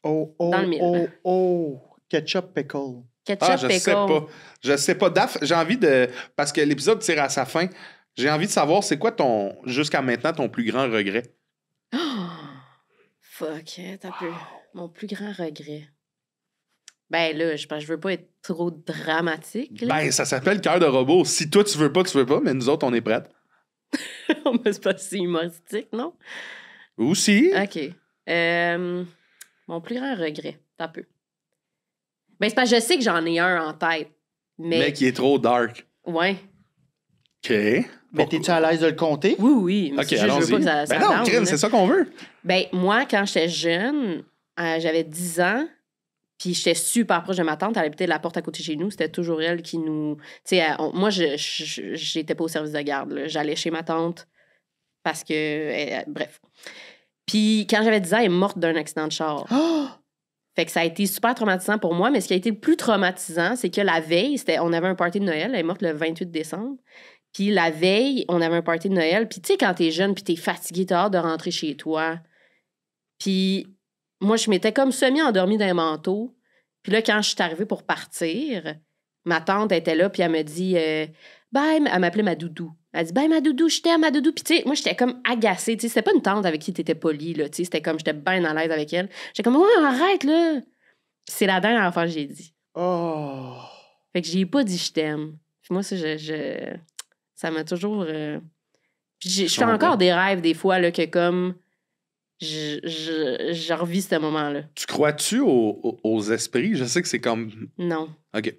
Oh, oh, Dans le mille. oh, oh. Ketchup pickle. ketchup, Ah, je pickle. sais pas. Je sais pas. Daph, j'ai envie de. Parce que l'épisode tire à sa fin. J'ai envie de savoir, c'est quoi ton. Jusqu'à maintenant, ton plus grand regret? Fuck, t'as peu. Mon plus grand regret. Ben là, je pense que je veux pas être trop dramatique. Là. Ben, ça s'appelle cœur de robot. Si toi, tu veux pas, mais nous autres, on est prêtes. Mais c'est pas si humoristique, non? Aussi. OK. Mon plus grand regret, t'as peu. Ben, c'est parce que je sais que j'en ai un en tête. Mais qui est trop dark. Ouais. OK. Mais t'es-tu à l'aise de le compter? Oui, oui. Mais OK, c'est juste, je veux allons-y. pas que ça Ben non, down, Crime, là. c'est ça qu'on veut. Ben, moi, quand j'étais jeune, j'avais 10 ans, puis j'étais super proche de ma tante. Elle habitait la porte à côté de chez nous. C'était toujours elle qui nous... Tu sais, moi, j'étais pas au service de garde. Là. J'allais chez ma tante parce que... bref. Puis quand j'avais 10 ans, elle est morte d'un accident de char. Oh! Fait que ça a été super traumatisant pour moi. Mais ce qui a été le plus traumatisant, c'est que la veille, on avait un party de Noël. Elle est morte le 28 décembre. Puis la veille, on avait un party de Noël. Puis tu sais, quand t'es jeune, puis t'es fatigué, t'as hâte de rentrer chez toi. Puis moi, je m'étais comme semi-endormie dans un manteau. Puis là, quand je suis arrivée pour partir, ma tante était là, puis elle me dit bye, elle m'appelait ma doudou. Elle dit bye, ma doudou, je t'aime, ma doudou. Puis tu sais, moi, j'étais comme agacée. Tu sais, c'était pas une tante avec qui t'étais polie, là. Tu sais, c'était comme, j'étais bien à l'aise avec elle. J'étais comme, ouais, arrête, là. C'est la dernière fois que j'ai dit. Oh. Fait que j'ai pas dit je t'aime. Puis moi, ça, ça m'a toujours. Puis je fais encore des rêves des fois là, que comme je revis ce moment-là. Tu crois-tu aux esprits? Je sais que c'est comme... Non. OK.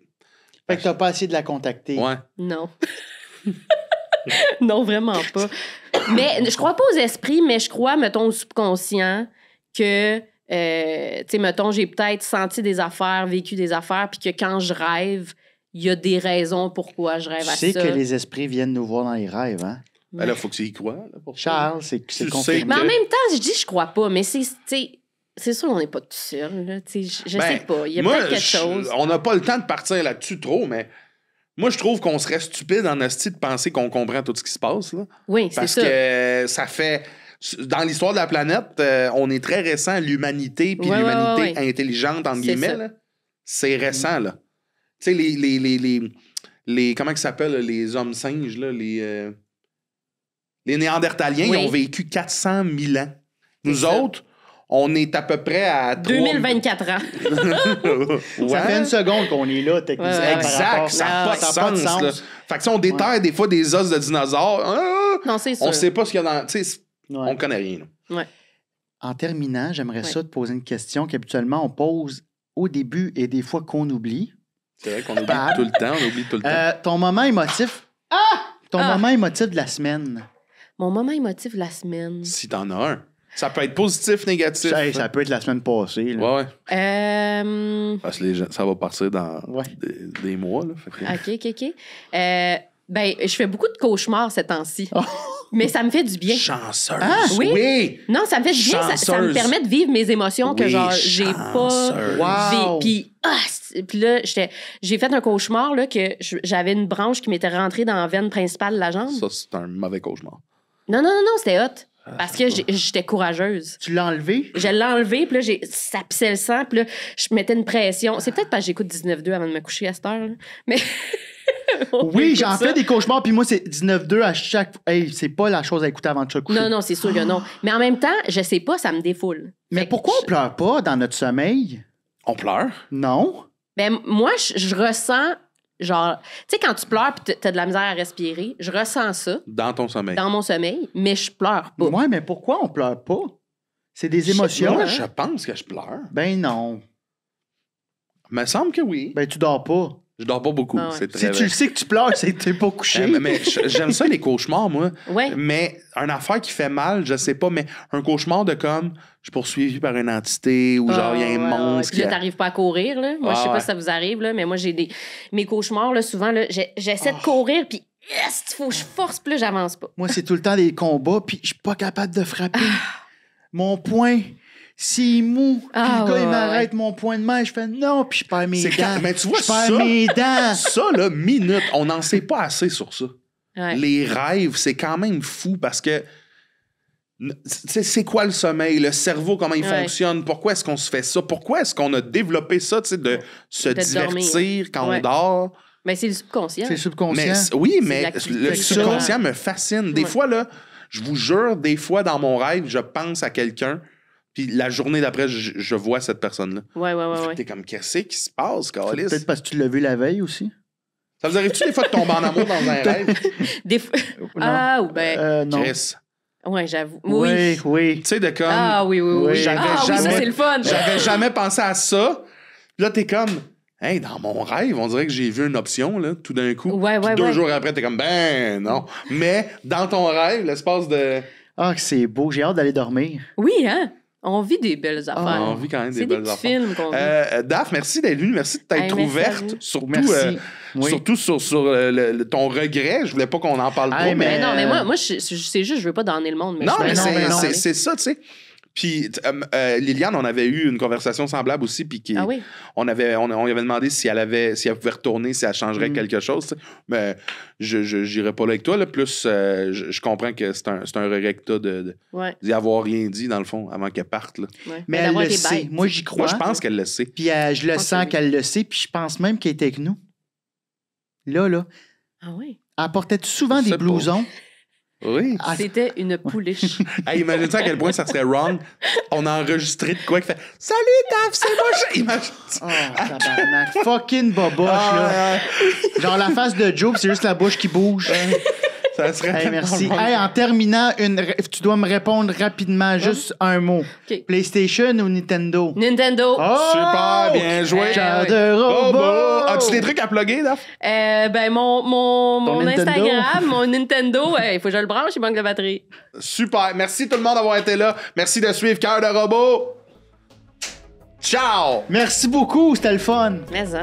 Fait que t'as pas essayé de la contacter. Ouais. Non. Non, vraiment pas. Mais je crois pas aux esprits, mais je crois, mettons, au subconscient que, tu sais, mettons, j'ai peut-être senti des affaires, vécu des affaires, puis que quand je rêve, il y a des raisons pourquoi je rêve à ça. Tu sais que les esprits viennent nous voir dans les rêves, hein? Ben là, faut que tu y crois. Là, pour ça. Charles, c'est Tu confirmé. sais Mais en que- même temps, je dis je crois pas, mais c'est sûr qu'on n'est pas tout seul. Là, tu sais, je Ben, sais pas. Il y a moi, peut-être quelque chose. On n'a pas le temps de partir là-dessus trop, mais moi, je trouve qu'on serait stupide en esti de penser qu'on comprend tout ce qui se passe. Là. Oui, c'est Parce ça. que ça fait... Dans l'histoire de la planète, on est très récent, l'humanité, puis Ouais, l'humanité ouais. intelligente, entre C'est guillemets. ça. là. C'est récent, là. Tu sais, les comment ils s'appellent, les hommes singes, là, les Néandertaliens, Oui. ils ont vécu 400 000 ans. Nous C'est ça. autres, on est à peu près à 2024 ans. Ouais. Ça fait une seconde qu'on est là, techniquement. Ouais, ouais. par rapport- Exact, ça n'a pas, ça a de sens. Là. Fait que si on déterre des fois des os de dinosaures, Non, c'est sûr. on sait pas ce qu'il y a dans... Tu sais, Ouais. on connaît rien. là. En terminant, j'aimerais Ouais. ça te poser une question qu'habituellement on pose au début et des fois qu'on oublie. C'est vrai qu'on oublie Bad. tout le temps, on oublie tout le temps. Ton moment émotif. Ton Ah! moment émotif de la semaine. Mon moment émotif de la semaine. Si t'en as un. Ça peut être positif, négatif. Hey, ça peut être la semaine passée. Là. Ouais, ouais. Parce que les gens, ça va partir dans Ouais. des mois. Là, fait que- OK. Ben, je fais beaucoup de cauchemars ces temps-ci. Oh. Mais ça me fait du bien. Chanceuse. Ah, oui? Oui. Non, ça me fait du bien. Ça me Chanceuse. permet de vivre mes émotions que, Oui, genre, j'ai pas. chanceuse. Wow. Puis là, j'ai fait un cauchemar, là, que j'avais une branche qui m'était rentrée dans la veine principale de la jambe. Ça, c'est un mauvais cauchemar. Non, c'était hot. Parce que j'étais courageuse. Tu l'as enlevé? Je l'ai enlevé, puis là, ça pissait le sang, puis là, je mettais une pression. C'est peut-être parce que j'écoute 19-2 avant de me coucher à cette heure, là. Mais. On Oui, écoute j'en ça. fais des cauchemars, puis moi, c'est 19-2 à chaque. Hey, c'est pas la chose à écouter avant de se coucher. Non, c'est sûr que non. Mais en même temps, je sais pas, ça me défoule. Mais Fait que pourquoi on pleure pas dans notre sommeil? On pleure. Non. Ben, moi, je ressens, genre, tu sais, quand tu pleures puis t'as de la misère à respirer, je ressens ça Dans ton sommeil. dans mon sommeil, mais je pleure pas. Ouais, mais pourquoi on pleure pas? C'est des émotions. Moi, hein? je pense que je pleure. Ben non. Me semble que oui. Ben tu dors pas. Je dors pas beaucoup. Ah ouais. C'est très Si tu vrai. le sais que tu pleures, c'est que t'es pas couché. Mais j'aime ça, les cauchemars, moi. Ouais. Mais une affaire qui fait mal, je sais pas, mais un cauchemar de comme je suis poursuivi par une entité ou genre il y a un monstre Puis là, t'arrives pas à courir, là. Moi, je sais Ouais. pas si ça vous arrive, là, mais moi, j'ai mes cauchemars, là, souvent, là, j'essaie de courir, puis yes, il faut que je force, puis là, j'avance pas. Moi, c'est tout le temps des combats, puis je suis pas capable de frapper. Mon poing, s'il est mou, puis Ah, le gars, il ouais, m'arrête mon poing de main, je fais non, puis je perds mes C'est dents. quand- mais tu vois, je perds ça- mes dents. Ça, là, minute, on n'en sait pas assez sur ça. Ouais. Les rêves, c'est quand même fou parce que c'est quoi le sommeil, le cerveau, comment il Ouais. fonctionne, pourquoi est-ce qu'on se fait ça, pourquoi est-ce qu'on a développé ça, tu sais, de se De divertir dormir. quand Ouais. on dort. Mais c'est le subconscient. C'est subconscient. Mais oui, C'est mais l'activité le du subconscient me fascine. Des Ouais. fois, là, je vous jure, des fois, dans mon rêve, je pense à quelqu'un, puis la journée d'après, je vois cette personne-là. Ouais. T'es comme, qu'est-ce qui se passe, Carlis? Peut-être parce que tu l'as vu la veille aussi. Ça vous arrive-tu des fois de tomber en amour dans un rêve? Des fois. Non. Ah, ou ben. Non. Chris. Ouais, j'avoue. Oui, oui. Tu sais, de comme... Ah, oui. Oui. J'avais Ah, oui, ça, jamais- c'est le fun. J'avais jamais pensé à ça. Puis là, t'es comme, hey, dans mon rêve, on dirait que j'ai vu une option, là, tout d'un coup. Ouais, Puis ouais, 2 ouais. jours après, t'es comme, ben non. Mais dans ton rêve, l'espace de. Ah, que c'est beau. J'ai hâte d'aller dormir. Oui, hein? On vit des belles affaires. On vit quand même des C'est des belles petits affaires. films qu'on vit. Daph, merci d'être venu. Merci de t'être Hey, merci à ouverte. vous. Surtout, Merci. Oui. surtout sur ton regret. Je voulais pas qu'on en parle Hey, trop, mais- Mais non, mais moi c'est juste, je veux pas donner le monde. Mais Non, je mais veux non, mais non. c'est ça, tu sais. Puis Liliane, on avait eu une conversation semblable aussi, puis Ah oui? on lui avait demandé si elle pouvait retourner, si elle changerait quelque chose. T'sais. Mais je n'irais pas là avec toi. Là. Plus, je comprends que c'est un regret que t'as d'y avoir rien dit, dans le fond, avant qu'elle parte. Là. Ouais. Mais elle d'avoir le été sait. bête. Moi, j'y crois. Moi, je pense qu'elle le sait. Puis je le pense sens que oui. qu'elle le sait. Puis je pense même qu'elle était avec nous. Là. Ah oui? Elle portait souvent Je des sais pas. blousons. Oui. Ah, C'était une pouliche. Hey, imagine-toi à quel point ça serait wrong. On a enregistré de quoi qui fait « Salut, Taf, c'est moi! » Imagine. Oh, tabarnak. Fucking boboche, là. Genre la face de Joe, puis c'est juste la bouche qui bouge. Ça serait Hey, tellement merci. wrong. Hey, en terminant, tu dois me répondre rapidement, juste un mot. OK. PlayStation ou Nintendo? Nintendo. Oh! Super, bien joué. Cœur de Oh, robot! bah. As-tu des trucs à plugger, Daf? Ben, mon Nintendo. Instagram, mon Nintendo, il faut que je le branche, il manque de batterie. Super. Merci tout le monde d'avoir été là. Merci de suivre Cœur de robot. Ciao! Merci beaucoup, c'était le fun. Mais ça.